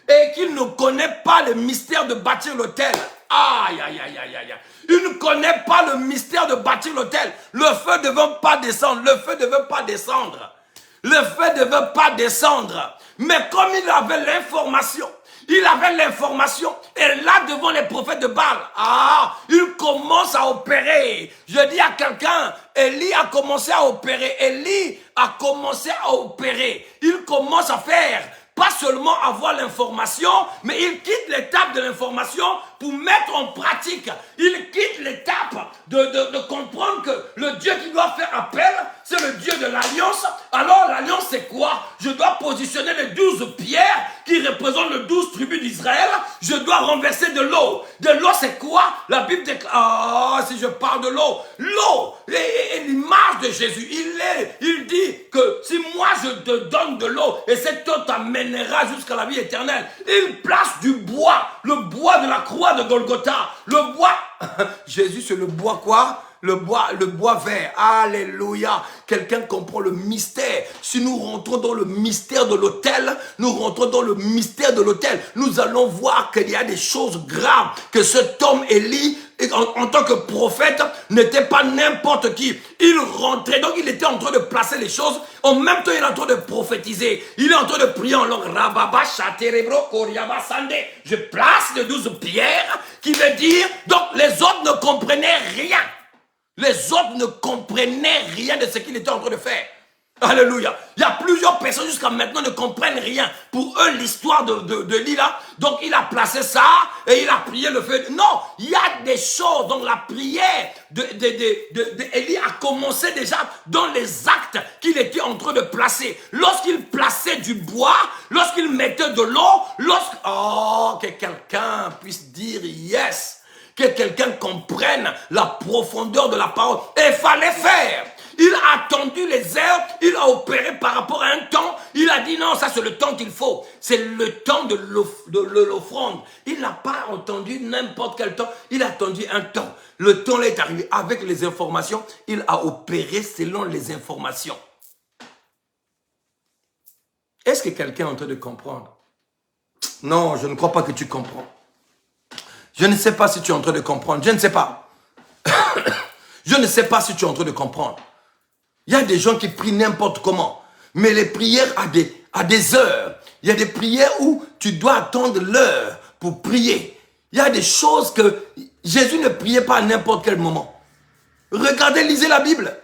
et qu'il ne connaît pas le mystère de bâtir l'autel. Aïe, aïe, aïe, aïe, aïe. Il ne connaît pas le mystère de bâtir l'autel. Le feu ne veut pas descendre. Le feu ne veut pas descendre. Le feu ne veut pas descendre. Mais comme il avait l'information, et là devant les prophètes de Baal, il commence à opérer. Je dis à quelqu'un, Élie a commencé à opérer. Élie a commencé à opérer. Il commence à faire. Pas seulement avoir l'information, mais il quitte l'étape de l'information pour mettre en pratique. Il quitte l'étape de comprendre que le Dieu qui doit faire appel, c'est le Dieu de l'alliance. Alors l'alliance c'est quoi? Je dois positionner les 12 pierres qui représentent les 12 tribus d'Israël. Je dois renverser de l'eau. De l'eau c'est quoi? La Bible déclare, si je parle de l'eau, l'eau est l'image de Jésus. Il dit que si moi je te donne de l'eau et cette eau t'amènera jusqu'à la vie éternelle, il place du bois, le bois de la croix de Golgotha, le bois. Jésus c'est le bois quoi? le bois vert. Alléluia. Quelqu'un comprend le mystère. Si nous rentrons dans le mystère de l'autel, nous rentrons dans le mystère de l'autel. Nous allons voir qu'il y a des choses graves, que cet homme Élie, en tant que prophète, n'était pas n'importe qui. Il rentrait, donc il était en train de placer les choses. En même temps, il est en train de prophétiser. Il est en train de prier en langue. Je place les 12 pierres, qui veut dire, donc les autres ne comprenaient rien. Les autres ne comprenaient rien de ce qu'il était en train de faire. Alléluia. Il y a plusieurs personnes jusqu'à maintenant ne comprennent rien. Pour eux, l'histoire de Lila, donc il a placé ça et il a prié le feu. Non, il y a des choses. Donc la prière d'Élie a commencé déjà dans les actes qu'il était en train de placer. Lorsqu'il plaçait du bois, lorsqu'il mettait de l'eau, que quelqu'un puisse dire yes. Que quelqu'un comprenne la profondeur de la parole. Et il fallait faire. Il a attendu les heures, il a opéré par rapport à un temps. Il a dit non, ça c'est le temps qu'il faut. C'est le temps de l'offrande. Il n'a pas entendu n'importe quel temps. Il a attendu un temps. Le temps est arrivé avec les informations. Il a opéré selon les informations. Est-ce que quelqu'un est en train de comprendre? Non, je ne crois pas que tu comprends. Je ne sais pas si tu es en train de comprendre. Je ne sais pas. Je ne sais pas si tu es en train de comprendre. Il y a des gens qui prient n'importe comment. Mais les prières à des heures. Il y a des prières où tu dois attendre l'heure pour prier. Il y a des choses que Jésus ne priait pas à n'importe quel moment. Regardez, lisez la Bible.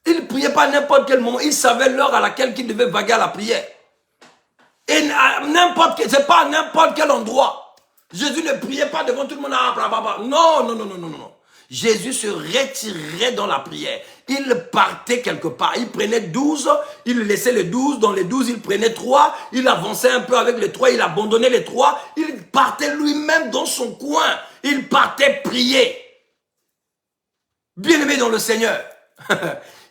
Il ne priait pas à n'importe quel moment. Il savait l'heure à laquelle il devait vaguer à la prière. Et c'est pas à n'importe quel endroit. Jésus ne priait pas devant tout le monde. Non, non, non, non, non, non. Jésus se retirait dans la prière. Il partait quelque part. Il prenait 12, il laissait les 12. Dans les 12, il prenait 3. Il avançait un peu avec les 3. Il abandonnait les 3. Il partait lui-même dans son coin. Il partait prier. Bien-aimé dans le Seigneur.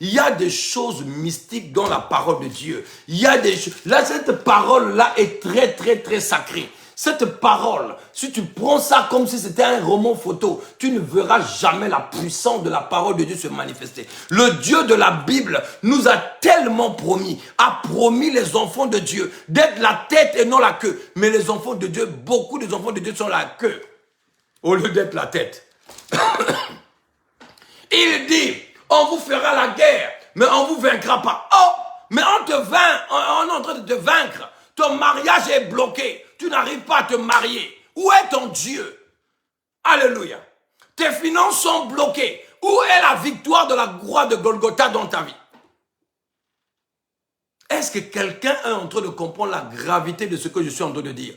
Il y a des choses mystiques dans la parole de Dieu. Il y a des choses. Là, cette parole-là est très, très, très sacrée. Cette parole, si tu prends ça comme si c'était un roman photo, tu ne verras jamais la puissance de la parole de Dieu se manifester. Le Dieu de la Bible nous a tellement promis, a promis les enfants de Dieu d'être la tête et non la queue. Mais les enfants de Dieu, beaucoup des enfants de Dieu sont la queue au lieu d'être la tête. Il dit, on vous fera la guerre, mais on ne vous vaincra pas. Oh, mais on est en train de te vaincre. Ton mariage est bloqué. Tu n'arrives pas à te marier. Où est ton Dieu? Alléluia. Tes finances sont bloquées. Où est la victoire de la croix de Golgotha dans ta vie? Est-ce que quelqu'un est en train de comprendre la gravité de ce que je suis en train de dire?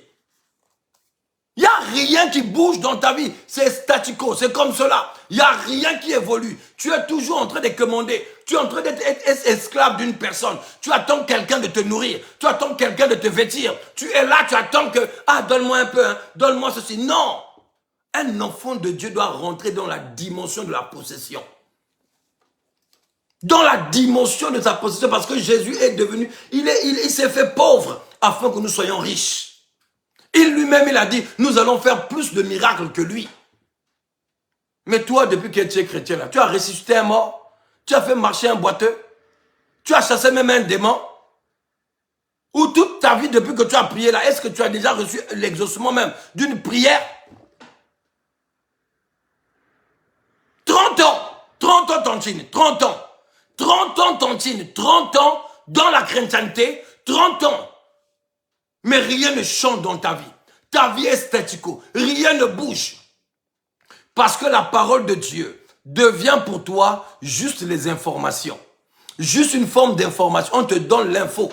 Il n'y a rien qui bouge dans ta vie. C'est statico, c'est comme cela. Il n'y a rien qui évolue. Tu es toujours en train de commander. Tu es en train d'être esclave d'une personne. Tu attends quelqu'un de te nourrir. Tu attends quelqu'un de te vêtir. Tu es là, tu attends que, donne-moi un peu, hein, donne-moi ceci. Non. Un enfant de Dieu doit rentrer dans la dimension de la possession. Dans la dimension de sa possession, parce que Jésus est devenu, il s'est fait pauvre afin que nous soyons riches. Il lui-même, il a dit, nous allons faire plus de miracles que lui. Mais toi, depuis que tu es chrétien, là, tu as ressuscité un mort, tu as fait marcher un boiteux, tu as chassé même un démon. Ou toute ta vie, depuis que tu as prié là, est-ce que tu as déjà reçu l'exaucement même d'une prière? 30 ans, Tantine, 30 ans. 30 ans, Tantine, 30 ans dans la chrétienté, 30 ans. Mais rien ne change dans ta vie. Ta vie est statico. Rien ne bouge. Parce que la parole de Dieu devient pour toi juste les informations. Juste une forme d'information. On te donne l'info.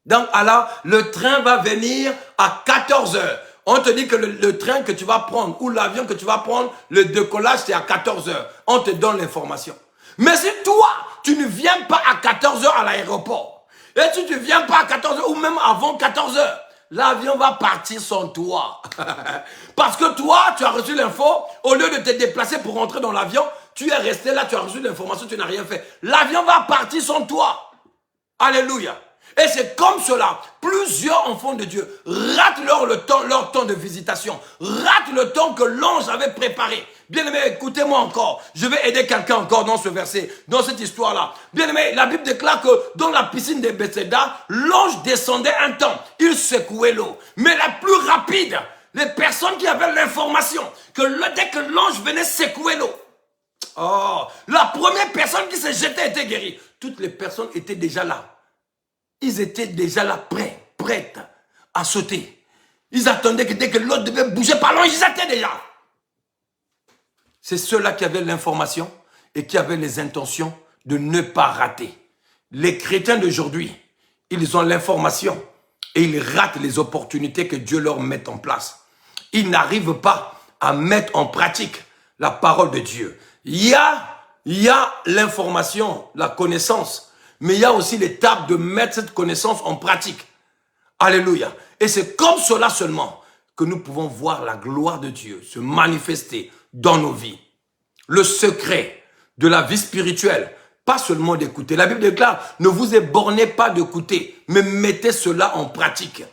Donc, alors, le train va venir à 14 heures. On te dit que le train que tu vas prendre ou l'avion que tu vas prendre, le décollage, c'est à 14 heures. On te donne l'information. Mais si toi, tu ne viens pas à 14 heures à l'aéroport, et si tu ne viens pas à 14 heures ou même avant 14 heures, l'avion va partir sans toi. Parce que toi, tu as reçu l'info, au lieu de te déplacer pour rentrer dans l'avion, tu es resté là, tu as reçu l'information, tu n'as rien fait. L'avion va partir sans toi. Alléluia. Et c'est comme cela, plusieurs enfants de Dieu ratent leur temps de visitation, ratent le temps que l'ange avait préparé. Bien-aimé, écoutez-moi encore. Je vais aider quelqu'un encore dans ce verset, dans cette histoire-là. Bien-aimé, la Bible déclare que dans la piscine de Bethesda, l'ange descendait un temps. Il secouait l'eau. Mais la plus rapide, les personnes qui avaient l'information que dès que l'ange venait secouer l'eau, oh, la première personne qui s'est jetée était guérie. Toutes les personnes étaient déjà là. Ils étaient déjà là, prêtes à sauter. Ils attendaient que dès que l'autre devait bouger par l'ange, ils étaient déjà. C'est ceux-là qui avaient l'information et qui avaient les intentions de ne pas rater. Les chrétiens d'aujourd'hui, ils ont l'information et ils ratent les opportunités que Dieu leur met en place. Ils n'arrivent pas à mettre en pratique la parole de Dieu. Il y a l'information, la connaissance, mais il y a aussi l'étape de mettre cette connaissance en pratique. Alléluia. Et c'est comme cela seulement que nous pouvons voir la gloire de Dieu se manifester dans nos vies. Le secret de la vie spirituelle, pas seulement d'écouter. La Bible déclare, ne vous ébornez pas d'écouter, mais mettez cela en pratique.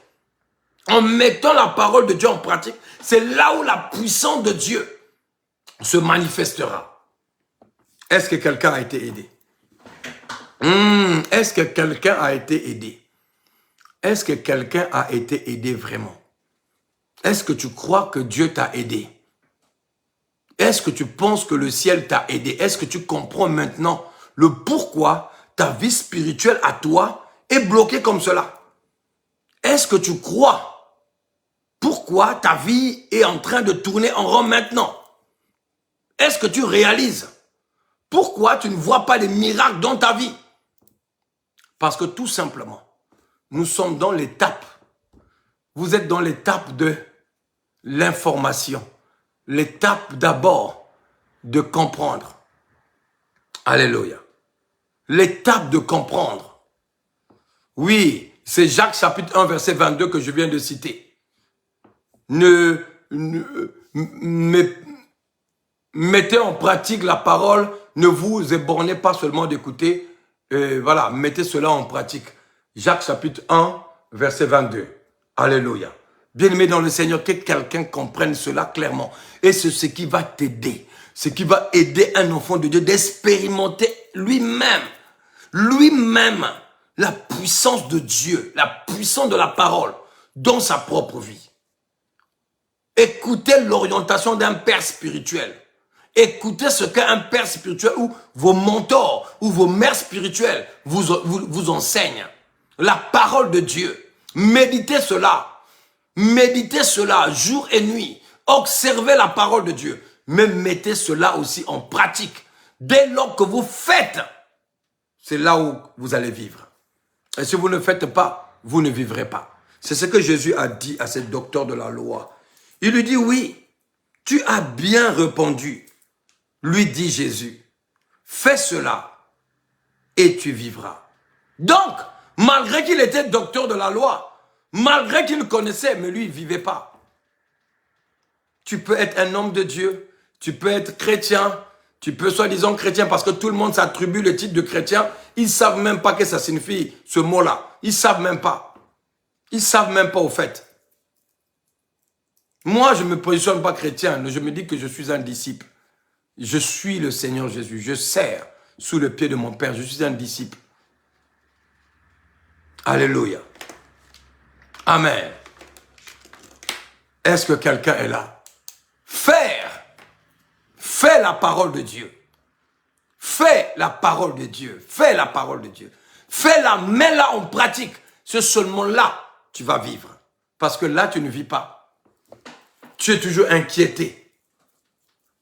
En mettant la parole de Dieu en pratique, c'est là où la puissance de Dieu se manifestera. Est-ce que quelqu'un a été aidé? Est-ce que quelqu'un a été aidé? Est-ce que quelqu'un a été aidé vraiment? Est-ce que tu crois que Dieu t'a aidé? Est-ce que tu penses que le ciel t'a aidé? Est-ce que tu comprends maintenant le pourquoi ta vie spirituelle à toi est bloquée comme cela? Est-ce que tu crois pourquoi ta vie est en train de tourner en rond maintenant? Est-ce que tu réalises pourquoi tu ne vois pas les miracles dans ta vie? Parce que tout simplement, nous sommes dans l'étape. Vous êtes dans l'étape de l'information. L'étape d'abord de comprendre. Alléluia. L'étape de comprendre. Oui, c'est Jacques chapitre 1 verset 22 que je viens de citer. Mettez en pratique la parole, ne vous ébornez pas seulement d'écouter. Voilà, mettez cela en pratique. Jacques chapitre 1 verset 22. Alléluia. Bien-aimé dans le Seigneur, que quelqu'un comprenne cela clairement. Et c'est ce qui va t'aider. Ce qui va aider un enfant de Dieu d'expérimenter lui-même la puissance de Dieu, la puissance de la parole dans sa propre vie. Écoutez l'orientation d'un père spirituel. Écoutez ce qu'un père spirituel ou vos mentors ou vos mères spirituelles vous enseignent. La parole de Dieu. Méditez cela. Méditez cela jour et nuit. Observez la parole de Dieu. Mais mettez cela aussi en pratique. Dès lors que vous faites, c'est là où vous allez vivre. Et si vous ne faites pas, vous ne vivrez pas. C'est ce que Jésus a dit à ce docteur de la loi. Il lui dit, oui, tu as bien répondu. Lui dit Jésus, fais cela et tu vivras. Donc, malgré qu'il était docteur de la loi, malgré qu'il connaissait, mais lui, il ne vivait pas. Tu peux être un homme de Dieu, tu peux être chrétien, tu peux soi-disant chrétien parce que tout le monde s'attribue le titre de chrétien. Ils ne savent même pas que ça signifie ce mot-là. Ils ne savent même pas. Ils ne savent même pas au fait. Moi, je ne me positionne pas chrétien. Je me dis que je suis un disciple. Je suis le Seigneur Jésus. Je sers sous le pied de mon Père. Je suis un disciple. Alléluia. Amen. Est-ce que quelqu'un est là? Fais la parole de Dieu. Fais la parole de Dieu. Fais la parole de Dieu. Fais-la, mets-la en pratique. C'est seulement là que tu vas vivre. Parce que là, tu ne vis pas. Tu es toujours inquiété.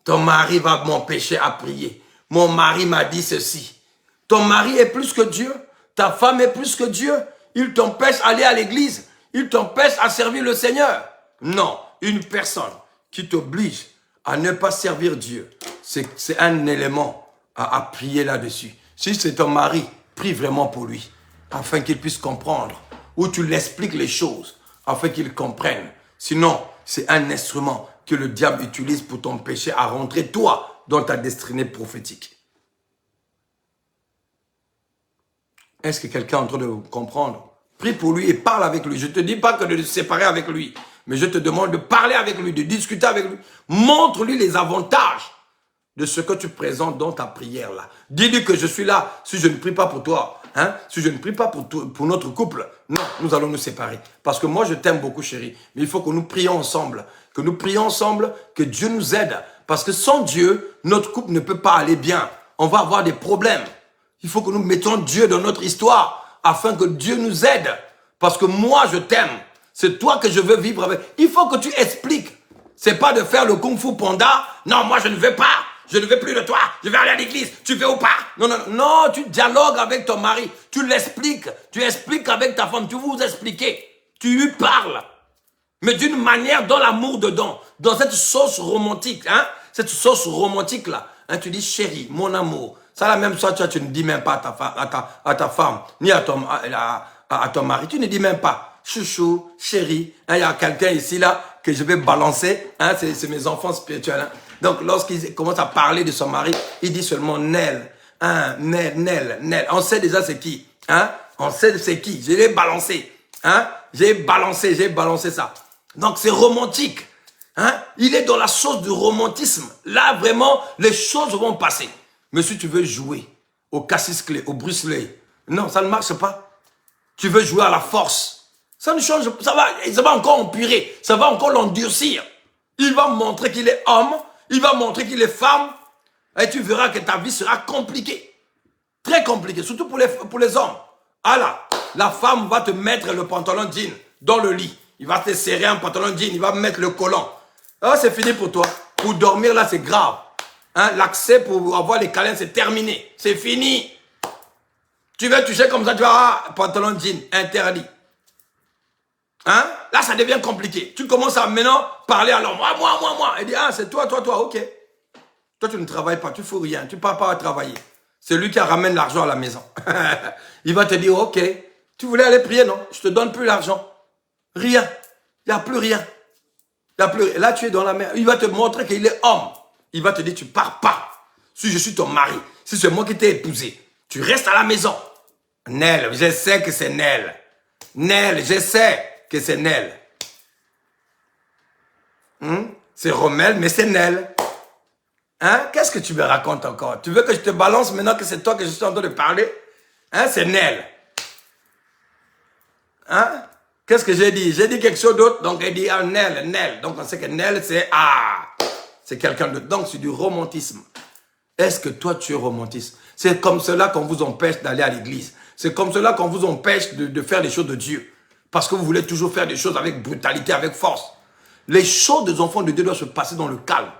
Ton mari va m'empêcher à prier. Mon mari m'a dit ceci. Ton mari est plus que Dieu. Ta femme est plus que Dieu. Il t'empêche d'aller à l'église. Il t'empêche à servir le Seigneur. Non, une personne qui t'oblige à ne pas servir Dieu, c'est un élément à appuyer là-dessus. Si c'est ton mari, prie vraiment pour lui, afin qu'il puisse comprendre. Ou tu l'expliques les choses, afin qu'il comprenne. Sinon, c'est un instrument que le diable utilise pour t'empêcher à rentrer, toi, dans ta destinée prophétique. Est-ce que quelqu'un est en train de comprendre? Prie pour lui et parle avec lui. Je ne te dis pas que de te séparer avec lui. Mais je te demande de parler avec lui, de discuter avec lui. Montre-lui les avantages de ce que tu présentes dans ta prière là. Dis-lui que je suis là si je ne prie pas pour toi. Hein? Si je ne prie pas pour notre couple, non, nous allons nous séparer. Parce que moi, je t'aime beaucoup, chérie. Mais il faut que nous prions ensemble. Que nous prions ensemble, que Dieu nous aide. Parce que sans Dieu, notre couple ne peut pas aller bien. On va avoir des problèmes. Il faut que nous mettions Dieu dans notre histoire afin que Dieu nous aide. Parce que moi, je t'aime. C'est toi que je veux vivre avec. Il faut que tu expliques. C'est pas de faire le kung fu panda. Non, moi, je ne veux pas. Je ne veux plus de toi. Je vais aller à l'église. Tu veux ou pas? Non, non, non. Tu dialogues avec ton mari. Tu l'expliques. Tu expliques avec ta femme. Tu vous expliquez. Tu lui parles. Mais d'une manière dans l'amour dedans. Dans cette sauce romantique. Hein? Cette sauce romantique là. Hein? Tu dis chérie, mon amour. Ça la même chose, tu ne dis même pas à ta femme. Ni à ton mari. Tu ne dis même pas. Chouchou, chérie. Hein? Il y a quelqu'un ici là que je vais balancer. Hein? C'est mes enfants spirituels. Hein? Donc, lorsqu'il commence à parler de son mari, il dit seulement Nel. Hein? Nel. On sait déjà c'est qui. Hein? On sait c'est qui. Je l'ai balancé. Hein? J'ai balancé ça. Donc, c'est romantique. Hein? Il est dans la sauce du romantisme. Là, vraiment, les choses vont passer. Mais si tu veux jouer au Cassius-Clay, au Bruce Lee, non, ça ne marche pas. Tu veux jouer à la force. Ça ne change pas. Ça va encore empirer. Ça va encore l'endurcir. Il va montrer qu'il est homme. Il va montrer qu'il est femme. Et tu verras que ta vie sera compliquée. Très compliquée. Surtout pour les hommes. Ah là, la femme va te mettre le pantalon jean dans le lit. Il va te serrer un pantalon jean. Il va mettre le collant. Ah, c'est fini pour toi. Pour dormir là, c'est grave. Hein? L'accès pour avoir les câlins, c'est terminé. C'est fini. Tu veux toucher comme ça, tu vas pantalon jean interdit. Hein? Là, ça devient compliqué. Tu commences à maintenant parler alors moi. Il dit, ah, c'est toi, ok. Toi, tu ne travailles pas, tu ne fous rien, tu ne pars pas à travailler. C'est lui qui ramène l'argent à la maison. Il va te dire, ok, tu voulais aller prier, non? Je te donne plus l'argent. Rien. Il n'y a plus rien. Là, tu es dans la mer. Il va te montrer qu'il est homme. Il va te dire, tu pars pas. Si je suis ton mari, si c'est moi qui t'ai épousé, tu restes à la maison. Nel, je sais que c'est Nel. Nel, je sais que c'est Nel. C'est Rommel, mais c'est Nel. Hein? Qu'est-ce que tu me racontes encore? Tu veux que je te balance maintenant que c'est toi que je suis en train de parler? Hein? C'est Nel. Hein? Qu'est-ce que j'ai dit? J'ai dit quelque chose d'autre. Donc, il dit, ah, Nel. Donc, on sait que Nel, c'est quelqu'un d'autre. Donc, c'est du romantisme. Est-ce que toi, tu es romantiste? C'est comme cela qu'on vous empêche d'aller à l'église. C'est comme cela qu'on vous empêche de faire les choses de Dieu. Parce que vous voulez toujours faire des choses avec brutalité, avec force. Les choses des enfants de Dieu doivent se passer dans le calme.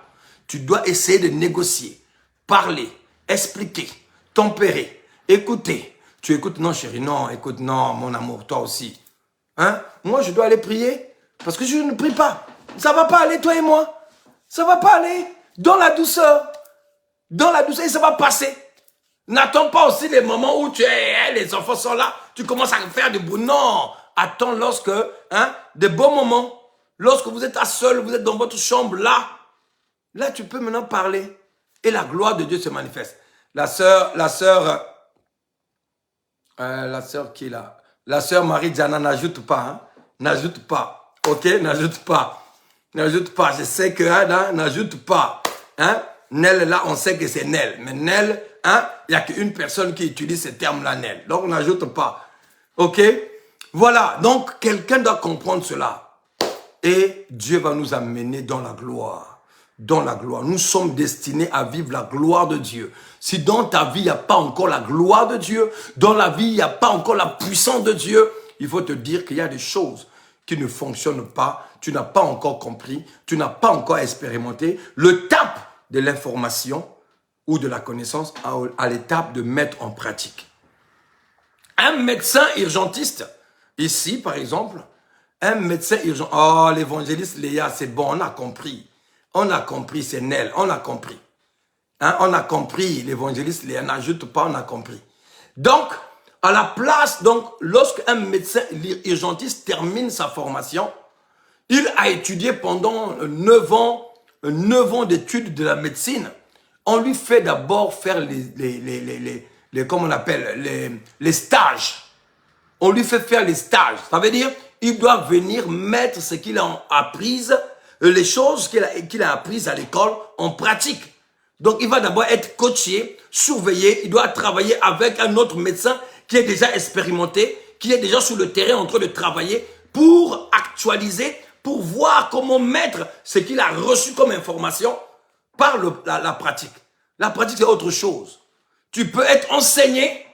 Tu dois essayer de négocier, parler, expliquer, tempérer, écouter. Tu écoutes, non chérie, non, écoute, non, mon amour, toi aussi. Hein? Moi, je dois aller prier parce que je ne prie pas. Ça va pas aller, toi et moi. Ça va pas aller. Dans la douceur. Dans la douceur, et ça va passer. N'attends pas aussi les moments où les enfants sont là, tu commences à faire du bruit. Non. Attends lorsque, des bons moments, lorsque vous êtes à seul, vous êtes dans votre chambre, là, tu peux maintenant parler. Et la gloire de Dieu se manifeste. La sœur qui est là? La sœur Marie-Diana, n'ajoute pas, hein? N'ajoute pas. Ok? N'ajoute pas. N'ajoute pas. Je sais que, n'ajoute pas. Hein? Nel, là, on sait que c'est Nel. Mais Nel, il n'y a qu'une personne qui utilise ce terme-là, Nel. Donc, on n'ajoute pas. Ok? Voilà. Donc, quelqu'un doit comprendre cela. Et Dieu va nous amener dans la gloire. Dans la gloire. Nous sommes destinés à vivre la gloire de Dieu. Si dans ta vie, il n'y a pas encore la gloire de Dieu, dans la vie, il n'y a pas encore la puissance de Dieu, il faut te dire qu'il y a des choses qui ne fonctionnent pas, tu n'as pas encore compris, tu n'as pas encore expérimenté. Le tape de l'information ou de la connaissance à l'étape de mettre en pratique. Un médecin urgentiste, ici par exemple, un médecin urgent. Oh, l'évangéliste Léa, c'est bon, on a compris. On a compris, c'est Nel, on a compris. Hein, on a compris, l'évangéliste Léa, n'ajoute pas, on a compris. Donc, à la place, lorsqu'un médecin urgentiste termine sa formation, il a étudié pendant 9 ans d'études de la médecine. On lui fait d'abord faire comment on appelle, les stages. On lui fait faire les stages. Ça veut dire, il doit venir mettre ce qu'il a appris, les choses qu'il a apprises à l'école en pratique. Donc, il va d'abord être coaché, surveillé, il doit travailler avec un autre médecin qui est déjà expérimenté, qui est déjà sur le terrain en train de travailler pour actualiser, pour voir comment mettre ce qu'il a reçu comme information par la pratique. La pratique, c'est autre chose. Tu peux être enseigné,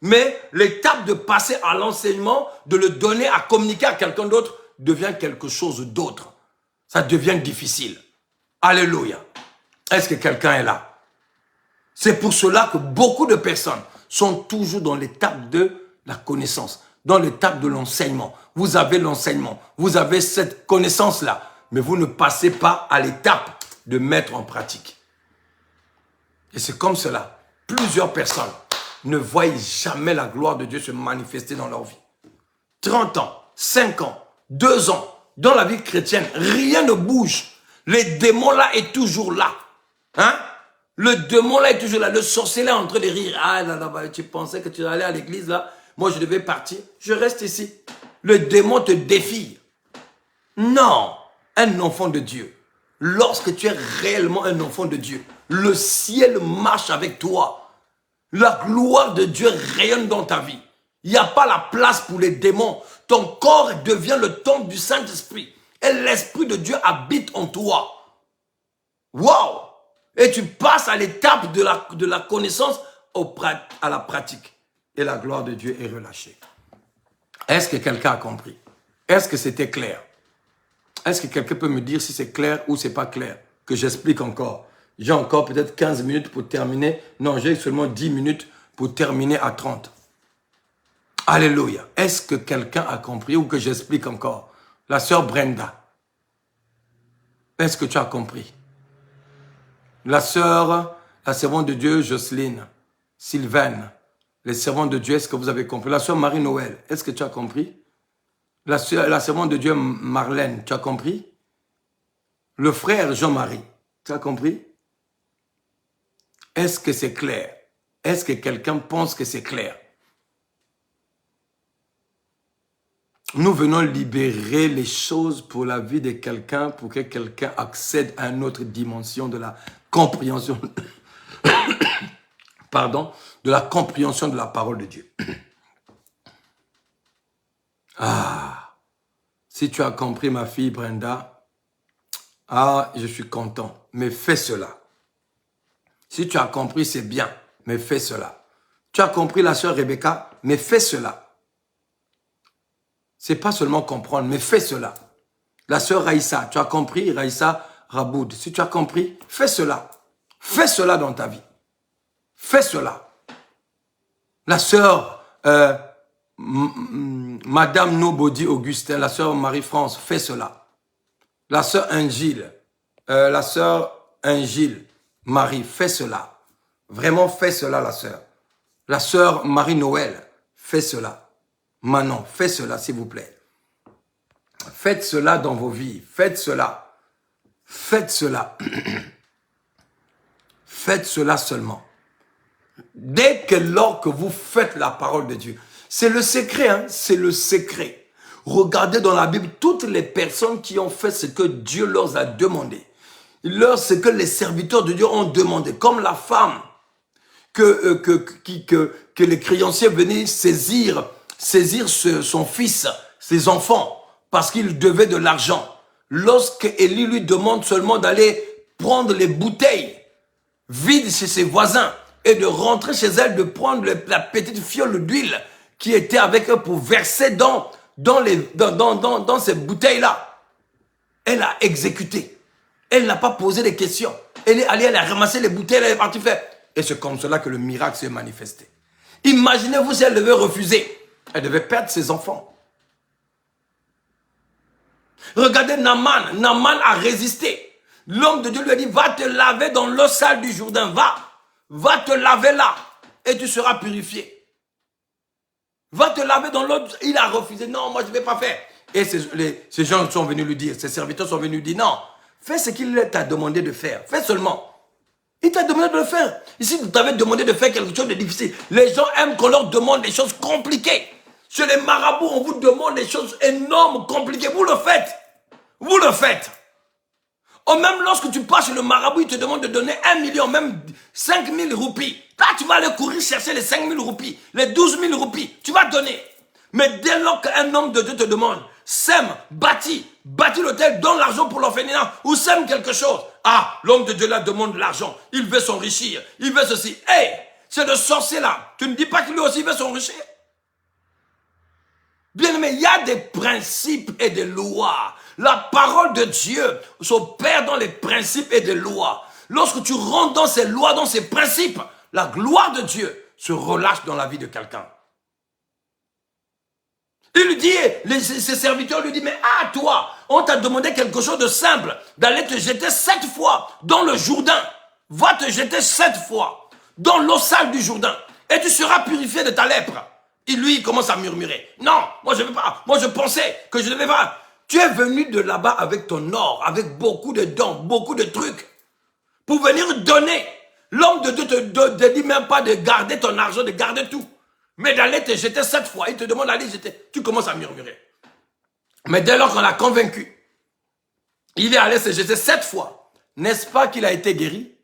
mais l'étape de passer à l'enseignement, de le donner à communiquer à quelqu'un d'autre, devient quelque chose d'autre. Ça devient difficile. Alléluia. Est-ce que quelqu'un est là? C'est pour cela que beaucoup de personnes sont toujours dans l'étape de la connaissance, dans l'étape de l'enseignement. Vous avez l'enseignement, vous avez cette connaissance-là, mais vous ne passez pas à l'étape de mettre en pratique. Et c'est comme cela. Plusieurs personnes ne voient jamais la gloire de Dieu se manifester dans leur vie. 30 ans, 5 ans, 2 ans, dans la vie chrétienne, rien ne bouge. Le démon là est toujours là. Hein? Le démon là est toujours là. Le sorcier là est en train de rire. Ah là là, tu pensais que tu allais à l'église là. Moi je devais partir. Je reste ici. Le démon te défie. Non. Un enfant de Dieu. Lorsque tu es réellement un enfant de Dieu, le ciel marche avec toi. La gloire de Dieu rayonne dans ta vie. Il n'y a pas la place pour les démons. Ton corps devient le temple du Saint-Esprit. Et l'Esprit de Dieu habite en toi. Wow! Et tu passes à l'étape de la connaissance à la pratique. Et la gloire de Dieu est relâchée. Est-ce que quelqu'un a compris? Est-ce que c'était clair? Est-ce que quelqu'un peut me dire si c'est clair ou c'est pas clair? Que j'explique encore. J'ai encore peut-être 15 minutes pour terminer. Non, j'ai seulement 10 minutes pour terminer à 30. Alléluia. Est-ce que quelqu'un a compris ou que j'explique encore? La sœur Brenda, est-ce que tu as compris? La servante de Dieu Jocelyne, Sylvaine, les servantes de Dieu, est-ce que vous avez compris? La sœur Marie-Noël, est-ce que tu as compris? La servante de Dieu Marlène, tu as compris? Le frère Jean-Marie, tu as compris? Est-ce que c'est clair? Est-ce que quelqu'un pense que c'est clair? Nous venons libérer les choses pour la vie de quelqu'un, pour que quelqu'un accède à une autre dimension de la compréhension, pardon, de la compréhension de la parole de Dieu. Ah, si tu as compris ma fille Brenda, ah, je suis content, mais fais cela. Si tu as compris, c'est bien, mais fais cela. Tu as compris la sœur Rebecca, mais fais cela. C'est pas seulement comprendre, mais fais cela. La sœur Raïssa, tu as compris, Raïssa Raboud. Si tu as compris, fais cela. Fais cela dans ta vie. Fais cela. La sœur Madame Nobody Augustin, la sœur Marie-France, fais cela. La sœur Ingile, Marie, fais cela. Vraiment, fais cela, la sœur. La sœur Marie-Noël, fais cela. Manon, faites cela, s'il vous plaît. Faites cela dans vos vies. Faites cela. Faites cela. Faites cela seulement. Dès que lors que vous faites la parole de Dieu, c'est le secret, hein? C'est le secret. Regardez dans la Bible toutes les personnes qui ont fait ce que Dieu leur a demandé. Ce que les serviteurs de Dieu ont demandé. Comme la femme que les créanciers venaient saisir son fils, ses enfants, parce qu'il devait de l'argent. Lorsque Élie lui demande seulement d'aller prendre les bouteilles vides chez ses voisins et de rentrer chez elle, de prendre la petite fiole d'huile qui était avec eux pour verser dans ces bouteilles-là, elle a exécuté. Elle n'a pas posé de questions. Elle est allée, elle a ramassé les bouteilles, elle est partie faire. Et c'est comme cela que le miracle s'est manifesté. Imaginez-vous si elle devait refuser. Elle devait perdre ses enfants. Regardez Naaman. Naaman a résisté. L'homme de Dieu lui a dit, va te laver dans l'eau sale du Jourdain. Va te laver là. Et tu seras purifié. Va te laver dans l'eau. Il a refusé. Non, moi je ne vais pas faire. Et ces gens sont venus lui dire, ces serviteurs sont venus lui dire, non, fais ce qu'il t'a demandé de faire. Fais seulement. Il t'a demandé de le faire. Ici, tu t'avais demandé de faire quelque chose de difficile. Les gens aiment qu'on leur demande des choses compliquées. Chez les marabouts, on vous demande des choses énormes, compliquées. Vous le faites. Vous le faites. Ou même lorsque tu passes chez le marabout, il te demande de donner 1 million, même 5 000 roupies. Là, tu vas aller courir chercher les 5 000 roupies, les 12 000 roupies. Tu vas donner. Mais dès lors qu'un homme de Dieu te demande, sème, bâtis l'hôtel, donne l'argent pour l'orphelinat, ou sème quelque chose. Ah, l'homme de Dieu là demande de l'argent. Il veut s'enrichir. Il veut ceci. Hey, c'est le sorcier là. Tu ne dis pas qu'il lui aussi veut s'enrichir. Bien aimé, il y a des principes et des lois. La parole de Dieu s'opère dans les principes et des lois. Lorsque tu rentres dans ces lois, dans ces principes, la gloire de Dieu se relâche dans la vie de quelqu'un. Il lui dit, ses serviteurs lui disent, mais toi, on t'a demandé quelque chose de simple, d'aller te jeter 7 fois dans le Jourdain. Va te jeter 7 fois dans l'eau sale du Jourdain et tu seras purifié de ta lèpre. Et lui, il commence à murmurer. Non, moi je ne veux pas. Moi je pensais que je ne devais pas. Tu es venu de là-bas avec ton or, avec beaucoup de dons, beaucoup de trucs, pour venir donner. L'homme de Dieu te dit même pas de garder ton argent, de garder tout. Mais d'aller te jeter 7 fois, il te demande d'aller jeter. Tu commences à murmurer. Mais dès lors qu'on l'a convaincu, il est allé se jeter 7 fois. N'est-ce pas qu'il a été guéri?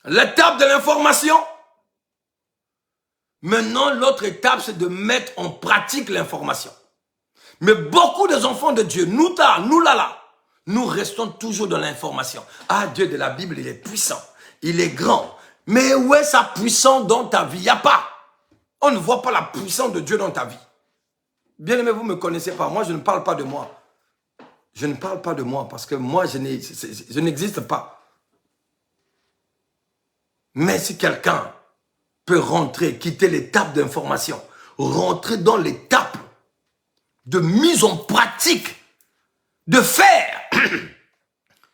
L'étape de l'information. Maintenant, l'autre étape, c'est de mettre en pratique l'information. Mais beaucoup des enfants de Dieu, nous restons toujours dans l'information. Ah, Dieu de la Bible, il est puissant. Il est grand. Mais où est sa puissance dans ta vie? Il n'y a pas. On ne voit pas la puissance de Dieu dans ta vie. Bien aimé, vous ne me connaissez pas. Moi, je ne parle pas de moi. Je ne parle pas de moi parce que moi, je n'existe pas. Mais si quelqu'un peut rentrer, quitter l'étape d'information, rentrer dans l'étape de mise en pratique, de faire,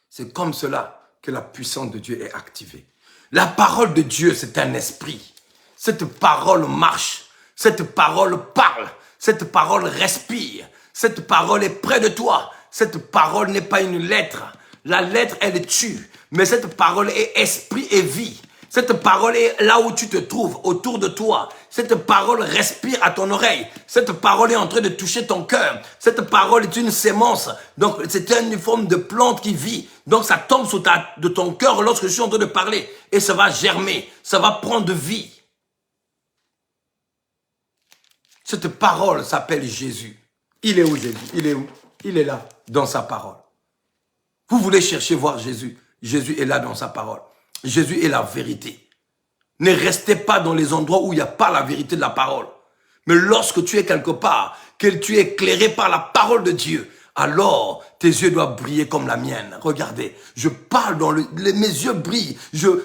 c'est comme cela que la puissance de Dieu est activée. La parole de Dieu, c'est un esprit. Cette parole marche. Cette parole parle. Cette parole respire. Cette parole est près de toi. Cette parole n'est pas une lettre. La lettre, elle tue. Mais cette parole est esprit et vie. Cette parole est là où tu te trouves, autour de toi. Cette parole respire à ton oreille. Cette parole est en train de toucher ton cœur. Cette parole est une sémence. Donc, c'est une forme de plante qui vit. Donc, ça tombe de ton cœur lorsque je suis en train de parler. Et ça va germer. Ça va prendre vie. Cette parole s'appelle Jésus. Il est où Jésus? Il est où? Il est là, dans sa parole. Vous voulez chercher voir Jésus. Jésus est là dans sa parole. Jésus est la vérité. Ne restez pas dans les endroits où il n'y a pas la vérité de la parole. Mais lorsque tu es quelque part, que tu es éclairé par la parole de Dieu, alors tes yeux doivent briller comme la mienne. Regardez, je parle dans mes yeux brillent.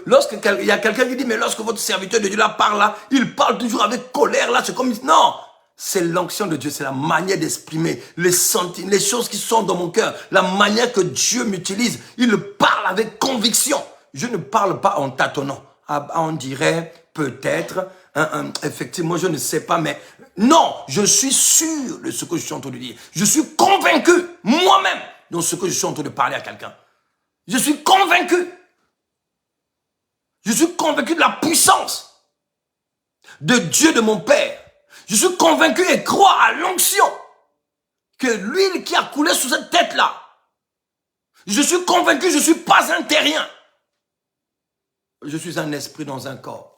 Lorsqu'il y a quelqu'un qui dit, mais lorsque votre serviteur de Dieu là parle là, il parle toujours avec colère là, c'est comme, non, c'est l'onction de Dieu, c'est la manière d'exprimer les sentiments, les choses qui sont dans mon cœur, la manière que Dieu m'utilise. Il parle avec conviction. Je ne parle pas en tâtonnant. On dirait peut-être, effectivement, je ne sais pas, mais non, je suis sûr de ce que je suis en train de dire. Je suis convaincu, moi-même, dans ce que je suis en train de parler à quelqu'un. Je suis convaincu. Je suis convaincu de la puissance de Dieu de mon Père. Je suis convaincu et crois à l'onction que l'huile qui a coulé sur cette tête-là. Je suis convaincu, je ne suis pas un terrien. Je suis un esprit dans un corps.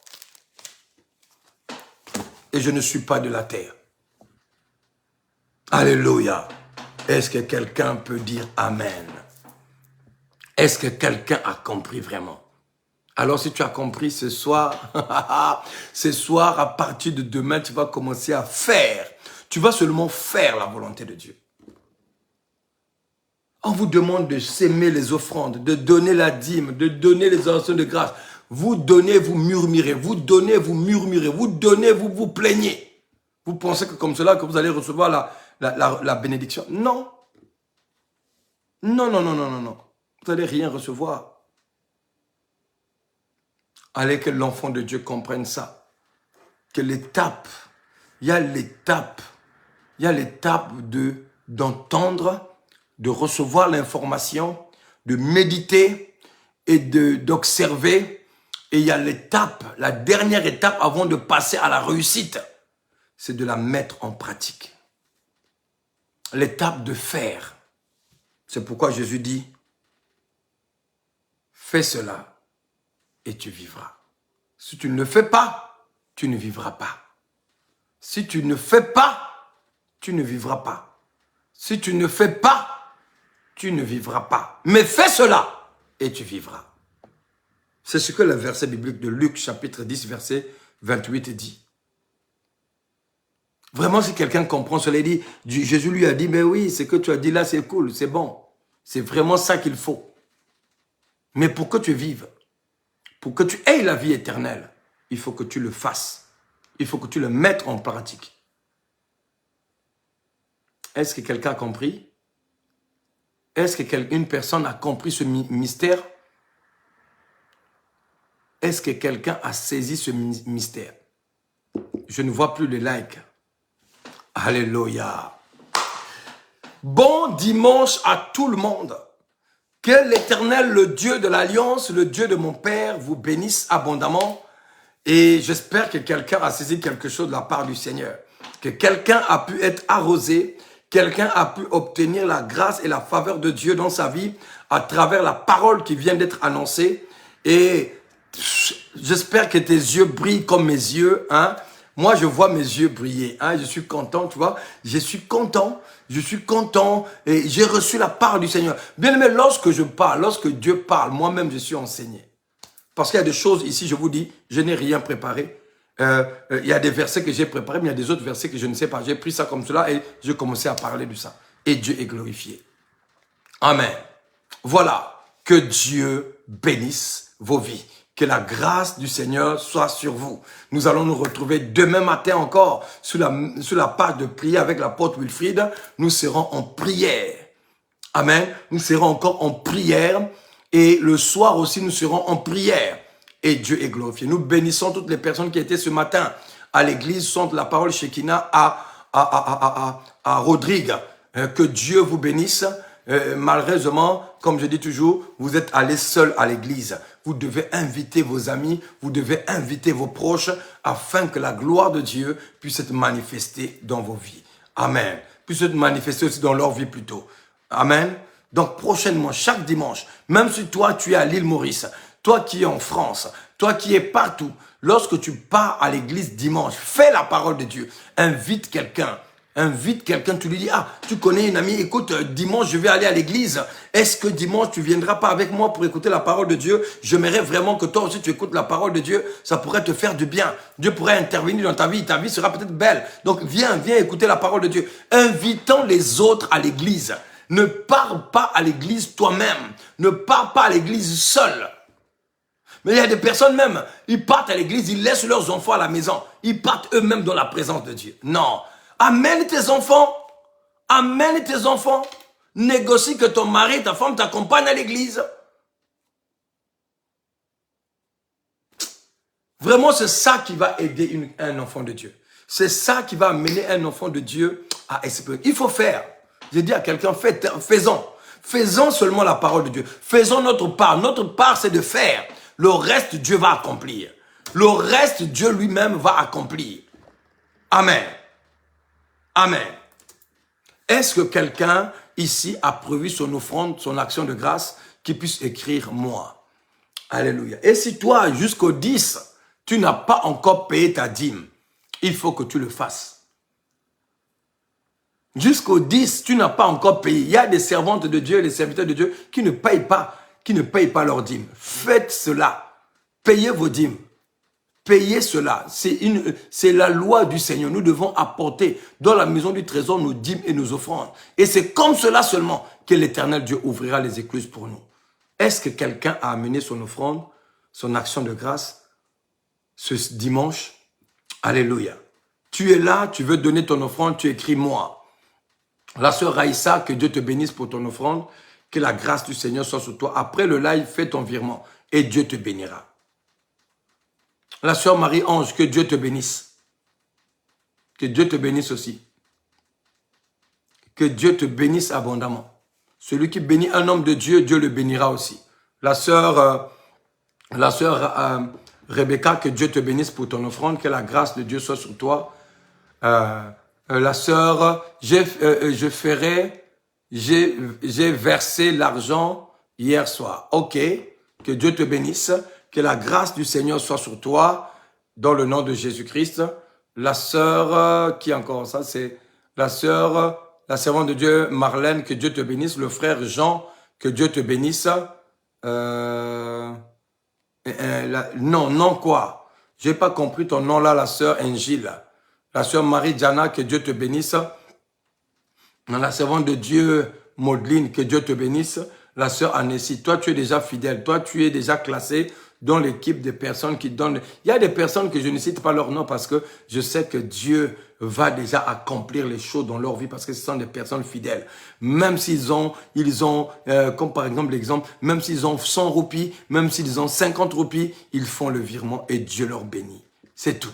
Et je ne suis pas de la terre. Alléluia. Est-ce que quelqu'un peut dire Amen? Est-ce que quelqu'un a compris vraiment? Alors si tu as compris ce soir, à partir de demain, tu vas commencer à faire. Tu vas seulement faire la volonté de Dieu. On vous demande de s'aimer les offrandes, de donner la dîme, de donner les orations de grâce. Vous donnez, vous murmurez. Vous donnez, vous murmurez. Vous donnez, vous vous plaignez. Vous pensez que comme cela, que vous allez recevoir la bénédiction. Non. Non, non, non, non, non, non. Vous n'allez rien recevoir. Allez que l'enfant de Dieu comprenne ça. Que l'étape, il y a l'étape d'entendre, de recevoir l'information, de méditer et d'observer Et il y a l'étape, la dernière étape avant de passer à la réussite, c'est de la mettre en pratique. L'étape de faire. C'est pourquoi Jésus dit, fais cela et tu vivras. Si tu ne le fais pas, tu ne vivras pas. Si tu ne fais pas, tu ne vivras pas. Si tu ne fais pas, tu ne vivras pas. Mais fais cela et tu vivras. C'est ce que le verset biblique de Luc, chapitre 10, verset 28 dit. Vraiment, si quelqu'un comprend cela, dit, Jésus lui a dit, mais oui, ce que tu as dit là, c'est cool, c'est bon. C'est vraiment ça qu'il faut. Mais pour que tu vives, pour que tu aies la vie éternelle, il faut que tu le fasses. Il faut que tu le mettes en pratique. Est-ce que quelqu'un a compris? Est-ce qu'une personne a compris ce mystère? Est-ce que quelqu'un a saisi ce mystère? Je ne vois plus les likes. Alléluia. Bon dimanche à tout le monde. Que l'Éternel, le Dieu de l'Alliance, le Dieu de mon Père, vous bénisse abondamment. Et j'espère que quelqu'un a saisi quelque chose de la part du Seigneur. Que quelqu'un a pu être arrosé. Quelqu'un a pu obtenir la grâce et la faveur de Dieu dans sa vie à travers la parole qui vient d'être annoncée. Et j'espère que tes yeux brillent comme mes yeux. Hein? Moi, je vois mes yeux briller. Hein? Je suis content, tu vois. Je suis content. Et j'ai reçu la part du Seigneur. Bien aimé, lorsque je parle, lorsque Dieu parle, moi-même, je suis enseigné. Parce qu'il y a des choses ici, je vous dis, je n'ai rien préparé. Il y a des versets que j'ai préparés, mais il y a des autres versets que je ne sais pas. J'ai pris ça comme cela et j'ai commencé à parler de ça. Et Dieu est glorifié. Amen. Voilà. Que Dieu bénisse vos vies. Que la grâce du Seigneur soit sur vous. Nous allons nous retrouver demain matin encore sur la page de prière avec l'apôtre Wilfried. Nous serons en prière. Amen. Nous serons encore en prière. Et le soir aussi, nous serons en prière. Et Dieu est glorifié. Nous bénissons toutes les personnes qui étaient ce matin à l'église Centre la Parole Shekinah à Rodrigue. Que Dieu vous bénisse. Malheureusement, comme je dis toujours, vous êtes allés seuls à l'église. Vous devez inviter vos amis, vous devez inviter vos proches afin que la gloire de Dieu puisse être manifestée dans vos vies. Amen. Puisse être manifestée aussi dans leur vie plutôt. Amen. Donc prochainement, chaque dimanche, même si toi tu es à l'île Maurice, toi qui es en France, toi qui es partout, lorsque tu pars à l'église dimanche, fais la parole de Dieu. Invite quelqu'un, tu lui dis, ah, tu connais une amie, écoute, dimanche je vais aller à l'église. Est-ce que dimanche tu viendras pas avec moi pour écouter la parole de Dieu? J'aimerais vraiment que toi aussi tu écoutes la parole de Dieu. Ça pourrait te faire du bien. Dieu pourrait intervenir dans ta vie sera peut-être belle. Donc viens écouter la parole de Dieu. Invitant les autres à l'église. Ne pars pas à l'église toi-même. Ne pars pas à l'église seul. Mais il y a des personnes même, ils partent à l'église, ils laissent leurs enfants à la maison. Ils partent eux-mêmes dans la présence de Dieu. Non. Amène tes enfants. Amène tes enfants. Négocie que ton mari, ta femme t'accompagnent à l'église. Vraiment, c'est ça qui va aider un enfant de Dieu. C'est ça qui va amener un enfant de Dieu à espérer. Il faut faire. J'ai dit à quelqu'un, faisons. Faisons seulement la parole de Dieu. Faisons notre part. Notre part, c'est de faire. Le reste, Dieu va accomplir. Le reste, Dieu lui-même va accomplir. Amen. Amen. Est-ce que quelqu'un ici a prévu son offrande, son action de grâce, qui puisse écrire moi? Alléluia. Et si toi, jusqu'au 10, tu n'as pas encore payé ta dîme, il faut que tu le fasses. Jusqu'au 10, tu n'as pas encore payé. Il y a des servantes de Dieu, des serviteurs de Dieu qui ne payent pas leur dîme. Faites cela. Payez vos dîmes. Payez cela. C'est la loi du Seigneur. Nous devons apporter dans la maison du trésor nos dîmes et nos offrandes. Et c'est comme cela seulement que l'Éternel Dieu ouvrira les écluses pour nous. Est-ce que quelqu'un a amené son offrande, son action de grâce ce dimanche? Alléluia. Tu es là, tu veux donner ton offrande, tu écris moi. La sœur Raïssa, que Dieu te bénisse pour ton offrande, que la grâce du Seigneur soit sur toi. Après le live, fais ton virement et Dieu te bénira. La sœur Marie-Ange, que Dieu te bénisse. Que Dieu te bénisse aussi. Que Dieu te bénisse abondamment. Celui qui bénit un homme de Dieu, Dieu le bénira aussi. La sœur La sœur Rebecca, que Dieu te bénisse pour ton offrande, que la grâce de Dieu soit sur toi. La sœur, j'ai versé l'argent hier soir. Ok, que Dieu te bénisse, que la grâce du Seigneur soit sur toi, dans le nom de Jésus-Christ. La sœur, qui encore ça, c'est la sœur, la servante de Dieu, Marlène, que Dieu te bénisse. Le frère Jean, que Dieu te bénisse. Non, quoi? J'ai pas compris ton nom là, la sœur Angile. La sœur Marie-Diana, que Dieu te bénisse. La servante de Dieu, Maudeline, que Dieu te bénisse. La sœur Annessie, toi tu es déjà fidèle. Toi tu es déjà classé dans l'équipe des personnes qui donnent. Il y a des personnes que je ne cite pas leur nom parce que je sais que Dieu va déjà accomplir les choses dans leur vie parce que ce sont des personnes fidèles. Même s'ils ont, comme par exemple l'exemple, même s'ils ont 100 roupies, même s'ils ont 50 roupies, ils font le virement et Dieu leur bénit. C'est tout.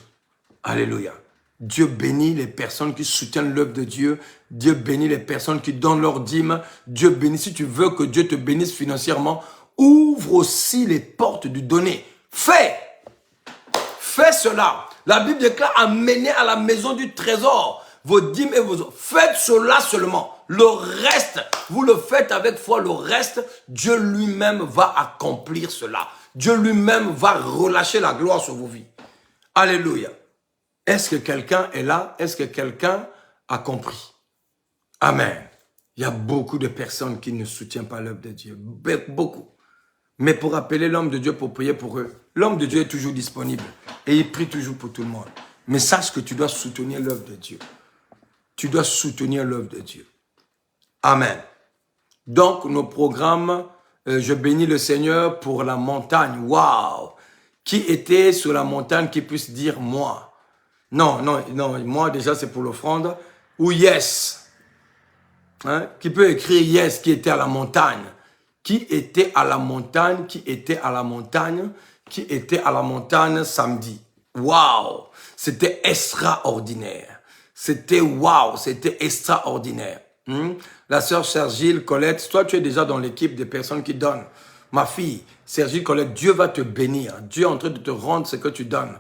Alléluia. Dieu bénit les personnes qui soutiennent l'œuvre de Dieu. Dieu bénit les personnes qui donnent leur dîme. Dieu bénit. Si tu veux que Dieu te bénisse financièrement, ouvre aussi les portes du donner. Fais cela. La Bible déclare, amenez à la maison du trésor vos dîmes et vos offres. Faites cela seulement. Le reste, vous le faites avec foi. Le reste, Dieu lui-même va accomplir cela. Dieu lui-même va relâcher la gloire sur vos vies. Alléluia. Est-ce que quelqu'un est là? Est-ce que quelqu'un a compris? Amen. Il y a beaucoup de personnes qui ne soutiennent pas l'œuvre de Dieu. Beaucoup. Mais pour appeler l'homme de Dieu, pour prier pour eux, l'homme de Dieu est toujours disponible. Et il prie toujours pour tout le monde. Mais sache que tu dois soutenir l'œuvre de Dieu. Tu dois soutenir l'œuvre de Dieu. Amen. Donc, nos programmes, je bénis le Seigneur pour la montagne. Waouh! Qui était sur la montagne qui puisse dire moi? Non, moi déjà c'est pour l'offrande. Ou yes. Hein? Qui peut écrire yes, qui était à la montagne. Qui était à la montagne, qui était à la montagne, qui était à la montagne samedi. Waouh! C'était extraordinaire. C'était waouh, c'était extraordinaire. La sœur Sergile, Colette, toi tu es déjà dans l'équipe des personnes qui donnent. Ma fille, Sergile, Colette, Dieu va te bénir. Dieu est en train de te rendre ce que tu donnes.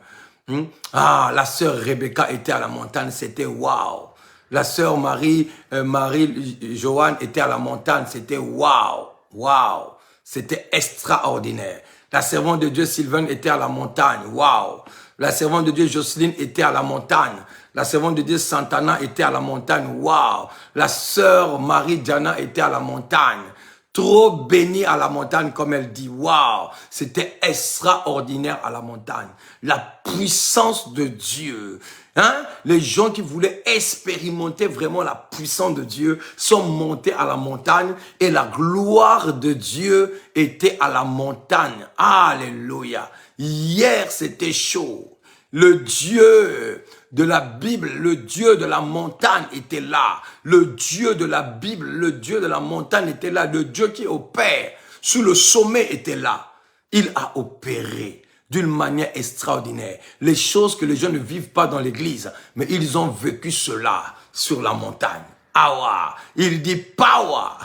Ah, la sœur Rebecca était à la montagne, c'était waouh. La sœur Marie-Joanne était à la montagne, c'était waouh, waouh. C'était extraordinaire. La servante de Dieu Sylvain était à la montagne, waouh. La servante de Dieu Jocelyne était à la montagne. La servante de Dieu Santana était à la montagne, waouh. La sœur Marie-Diana était à la montagne. Trop béni à la montagne, comme elle dit. Waouh! C'était extraordinaire à la montagne. La puissance de Dieu. Hein? Les gens qui voulaient expérimenter vraiment la puissance de Dieu sont montés à la montagne et la gloire de Dieu était à la montagne. Alléluia! Hier, c'était chaud. Le Dieu de la Bible, le Dieu de la montagne était là. Le Dieu de la Bible, le Dieu de la montagne était là. Le Dieu qui opère sur le sommet était là. Il a opéré d'une manière extraordinaire. Les choses que les gens ne vivent pas dans l'église, mais ils ont vécu cela sur la montagne. Awa, il dit power.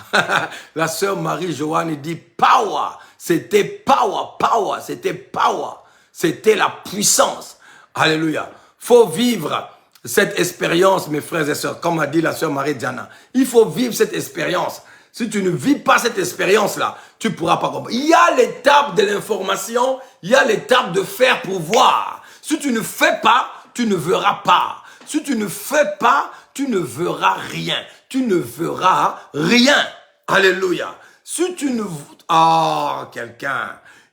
La sœur Marie-Joanne dit power. C'était power, c'était power. C'était la puissance. Alléluia. Faut vivre cette expérience, mes frères et sœurs, comme a dit la sœur Marie-Diana. Il faut vivre cette expérience. Si tu ne vis pas cette expérience-là, tu ne pourras pas comprendre. Il y a l'étape de l'information, il y a l'étape de faire pour voir. Si tu ne fais pas, tu ne verras pas. Si tu ne fais pas, tu ne verras rien. Tu ne verras rien. Alléluia. Si tu ne... Ah,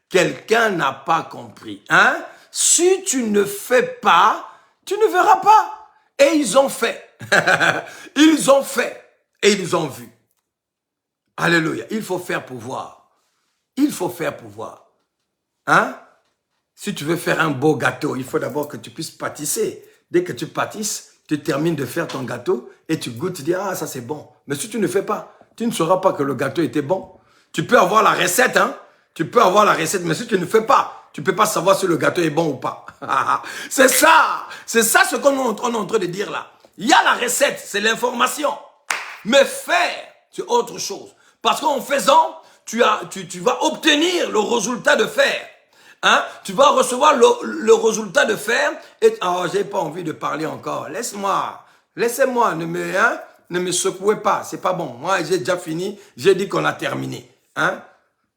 quelqu'un n'a pas compris. Hein? Si tu ne fais pas, tu ne verras pas. Et ils ont fait. Ils ont fait. Et ils ont vu. Alléluia. Il faut faire pour voir. Il faut faire pour voir. Hein? Si tu veux faire un beau gâteau, il faut d'abord que tu puisses pâtisser. Dès que tu pâtisses, tu termines de faire ton gâteau et tu goûtes, tu dis, ah, ça c'est bon. Mais si tu ne fais pas, tu ne sauras pas que le gâteau était bon. Tu peux avoir la recette, hein? Tu peux avoir la recette, mais si tu ne fais pas, tu ne peux pas savoir si le gâteau est bon ou pas. C'est ça ce qu'on est en train de dire là. Il y a la recette, c'est l'information. Mais faire, c'est autre chose. Parce qu'en faisant, tu vas obtenir le résultat de faire. Hein? Tu vas recevoir le résultat de faire. Et oh, j'ai pas envie de parler encore. Laissez-moi, ne me secouez pas. C'est pas bon. Moi, j'ai déjà fini. J'ai dit qu'on a terminé. Hein?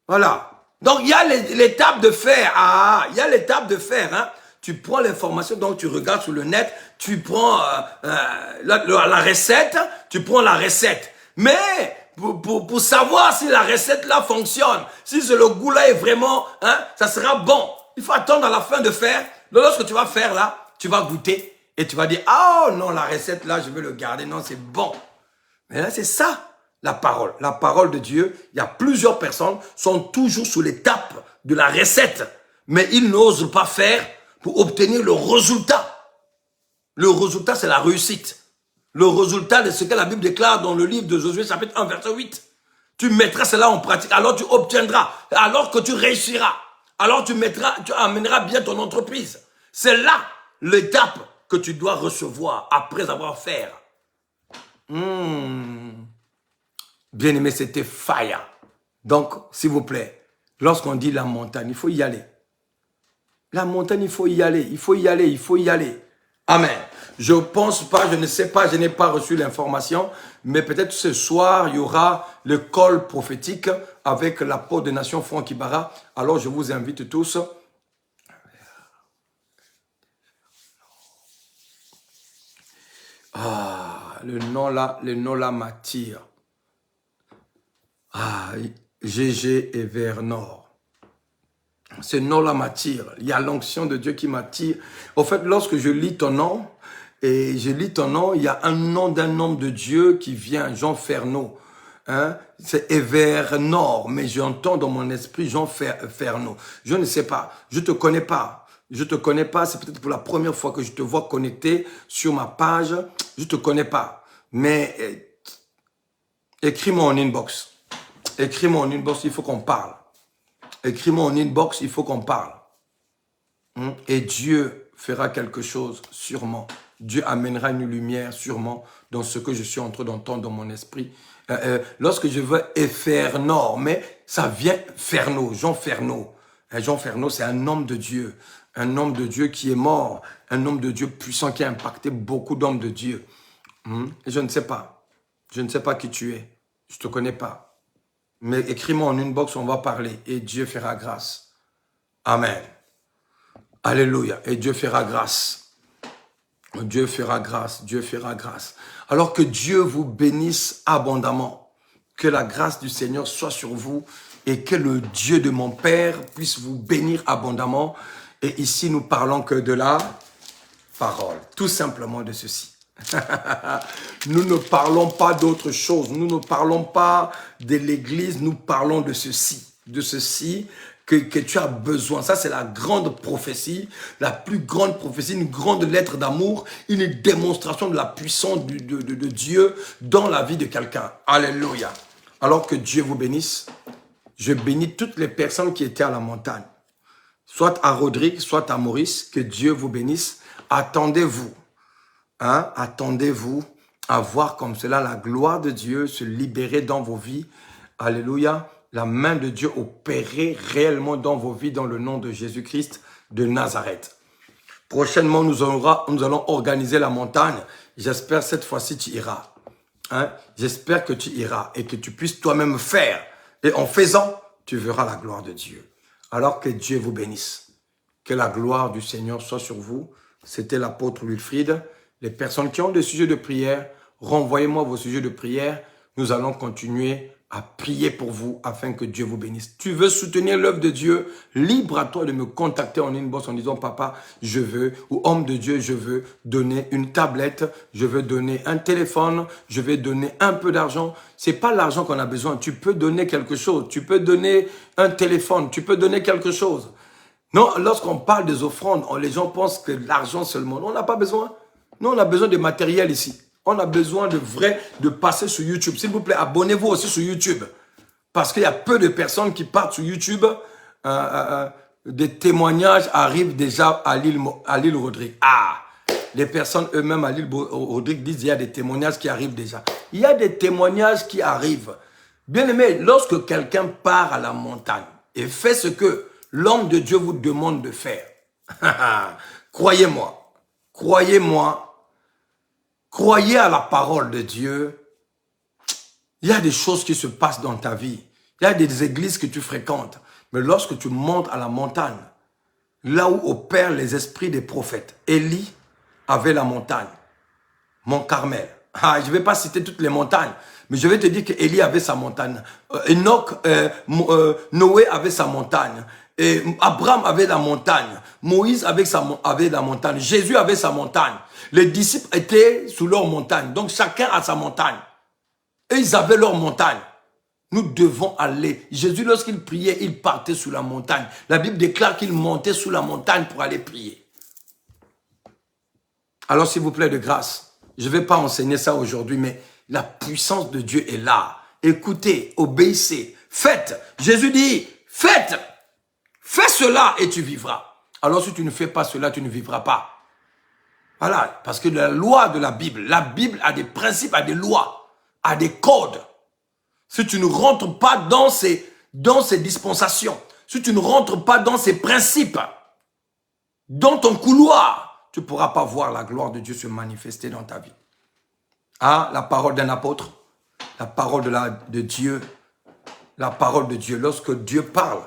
Voilà. Donc, il y a l'étape de faire. Ah, il y a l'étape de faire. Hein? Tu prends l'information, donc tu regardes sur le net, tu prends la recette, tu prends la recette. Mais pour savoir si la recette-là fonctionne, si le goût-là est vraiment, hein, ça sera bon. Il faut attendre à la fin de faire. Lorsque tu vas faire là, tu vas goûter et tu vas dire, ah oh, non, la recette-là, je vais le garder. Non, c'est bon. Mais là, c'est ça. La parole de Dieu, il y a plusieurs personnes sont toujours sous l'étape de la recette, mais ils n'osent pas faire pour obtenir le résultat. Le résultat, c'est la réussite. Le résultat de ce que la Bible déclare dans le livre de Josué, chapitre 1, verset 8. Tu mettras cela en pratique, alors tu obtiendras, alors que tu réussiras, alors tu amèneras bien ton entreprise. C'est là l'étape que tu dois recevoir après avoir fait. Bien-aimé, c'était fire. Donc, s'il vous plaît, lorsqu'on dit la montagne, il faut y aller. La montagne, il faut y aller, il faut y aller, il faut y aller. Amen. Je pense pas, je ne sais pas, je n'ai pas reçu l'information, mais peut-être ce soir, il y aura le call prophétique avec l'apôtre des nations Franck Ibarra. Alors, je vous invite tous. Ah, le nom là m'attire. Ah, GG et vers Nord. Ce nom-là m'attire. Il y a l'onction de Dieu qui m'attire. Au fait, lorsque je lis ton nom, il y a un nom d'un homme de Dieu qui vient, Jean Fernaud. Hein? C'est Ever Nord, mais j'entends dans mon esprit Jean Fernaud. Je ne sais pas, je te connais pas. Je te connais pas, c'est peut-être pour la première fois que je te vois connecté sur ma page. Je te connais pas. Mais écris-moi en inbox. Écris-moi en inbox, il faut qu'on parle. Écris-moi en inbox, il faut qu'on parle. Et Dieu fera quelque chose, sûrement. Dieu amènera une lumière, sûrement, dans ce que je suis en train d'entendre dans mon esprit. Lorsque je veux faire Nord, mais ça vient Fernaud, Jean Fernaud. Jean Fernaud, c'est un homme de Dieu. Un homme de Dieu qui est mort. Un homme de Dieu puissant qui a impacté beaucoup d'hommes de Dieu. Et je ne sais pas. Je ne sais pas qui tu es. Je ne te connais pas. Mais écris-moi en inbox, on va parler. Et Dieu fera grâce. Amen. Alléluia. Et Dieu fera grâce. Dieu fera grâce. Dieu fera grâce. Alors que Dieu vous bénisse abondamment. Que la grâce du Seigneur soit sur vous. Et que le Dieu de mon Père puisse vous bénir abondamment. Et ici, nous parlons que de la parole. Tout simplement de ceci. Nous ne parlons pas d'autre chose. Nous ne parlons pas de l'église. Nous parlons de ceci. De ceci que tu as besoin. Ça, c'est la grande prophétie. La plus grande prophétie. Une grande lettre d'amour. Une démonstration de la puissance de Dieu dans la vie de quelqu'un. Alléluia. Alors que Dieu vous bénisse. Je bénis toutes les personnes qui étaient à la montagne. Soit à Rodrigue, soit à Maurice. Que Dieu vous bénisse. Attendez-vous. Hein? Attendez-vous à voir comme cela la gloire de Dieu se libérer dans vos vies. Alléluia. La main de Dieu opérer réellement dans vos vies dans le nom de Jésus-Christ de Nazareth. Prochainement, nous allons organiser la montagne. J'espère cette fois-ci tu iras. Hein? J'espère que tu iras et que tu puisses toi-même faire. Et en faisant, tu verras la gloire de Dieu. Alors que Dieu vous bénisse. Que la gloire du Seigneur soit sur vous. C'était l'apôtre Wilfried. Les personnes qui ont des sujets de prière, renvoyez-moi vos sujets de prière. Nous allons continuer à prier pour vous afin que Dieu vous bénisse. Tu veux soutenir l'œuvre de Dieu? Libre à toi de me contacter en inbox en disant « Papa, je veux » ou « Homme de Dieu, je veux donner une tablette, je veux donner un téléphone, je vais donner un peu d'argent. » C'est pas l'argent qu'on a besoin. Tu peux donner quelque chose. Tu peux donner un téléphone. Tu peux donner quelque chose. Non, lorsqu'on parle des offrandes, les gens pensent que l'argent seulement. On n'a pas besoin. Nous, on a besoin de matériel ici. On a besoin de passer sur YouTube. S'il vous plaît, abonnez-vous aussi sur YouTube. Parce qu'il y a peu de personnes qui partent sur YouTube. Des témoignages arrivent déjà à l'île Rodrigue. Ah, les personnes eux-mêmes à l'île Rodrigue disent qu'il y a des témoignages qui arrivent déjà. Il y a des témoignages qui arrivent. Bien aimé, lorsque quelqu'un part à la montagne et fait ce que l'homme de Dieu vous demande de faire. Croyez-moi, croyez-moi, croyez à la parole de Dieu. Il y a des choses qui se passent dans ta vie. Il y a des églises que tu fréquentes. Mais lorsque tu montes à la montagne, là où opèrent les esprits des prophètes, Élie avait la montagne, Mont Carmel. Je ne vais pas citer toutes les montagnes, mais je vais te dire qu'Élie avait sa montagne. Enoch, Noé avait sa montagne. Et Abraham avait la montagne. Moïse avait la montagne. Jésus avait sa montagne. Les disciples étaient sous leur montagne. Donc chacun a sa montagne. Et ils avaient leur montagne. Nous devons aller. Jésus, lorsqu'il priait, il partait sous la montagne. La Bible déclare qu'il montait sous la montagne pour aller prier. Alors, s'il vous plaît, de grâce, je ne vais pas enseigner ça aujourd'hui, mais la puissance de Dieu est là. Écoutez, obéissez, faites. Jésus dit, faites. Fais cela et tu vivras. Alors, si tu ne fais pas cela, tu ne vivras pas. Voilà, parce que la loi de la Bible a des principes, a des lois, a des codes. Si tu ne rentres pas dans ces dispensations, si tu ne rentres pas dans ces principes, dans ton couloir, tu ne pourras pas voir la gloire de Dieu se manifester dans ta vie. Ah, la parole d'un apôtre, la parole de Dieu, la parole de Dieu. Lorsque Dieu parle,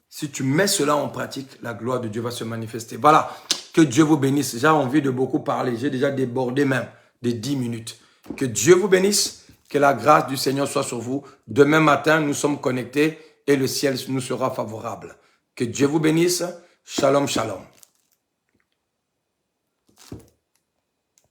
si tu mets cela en pratique, la gloire de Dieu va se manifester. Voilà, que Dieu vous bénisse. J'ai envie de beaucoup parler, j'ai déjà débordé même des 10 minutes. Que Dieu vous bénisse. Que la grâce du Seigneur soit sur vous. Demain matin, nous sommes connectés et le ciel nous sera favorable. Que Dieu vous bénisse. Shalom, shalom.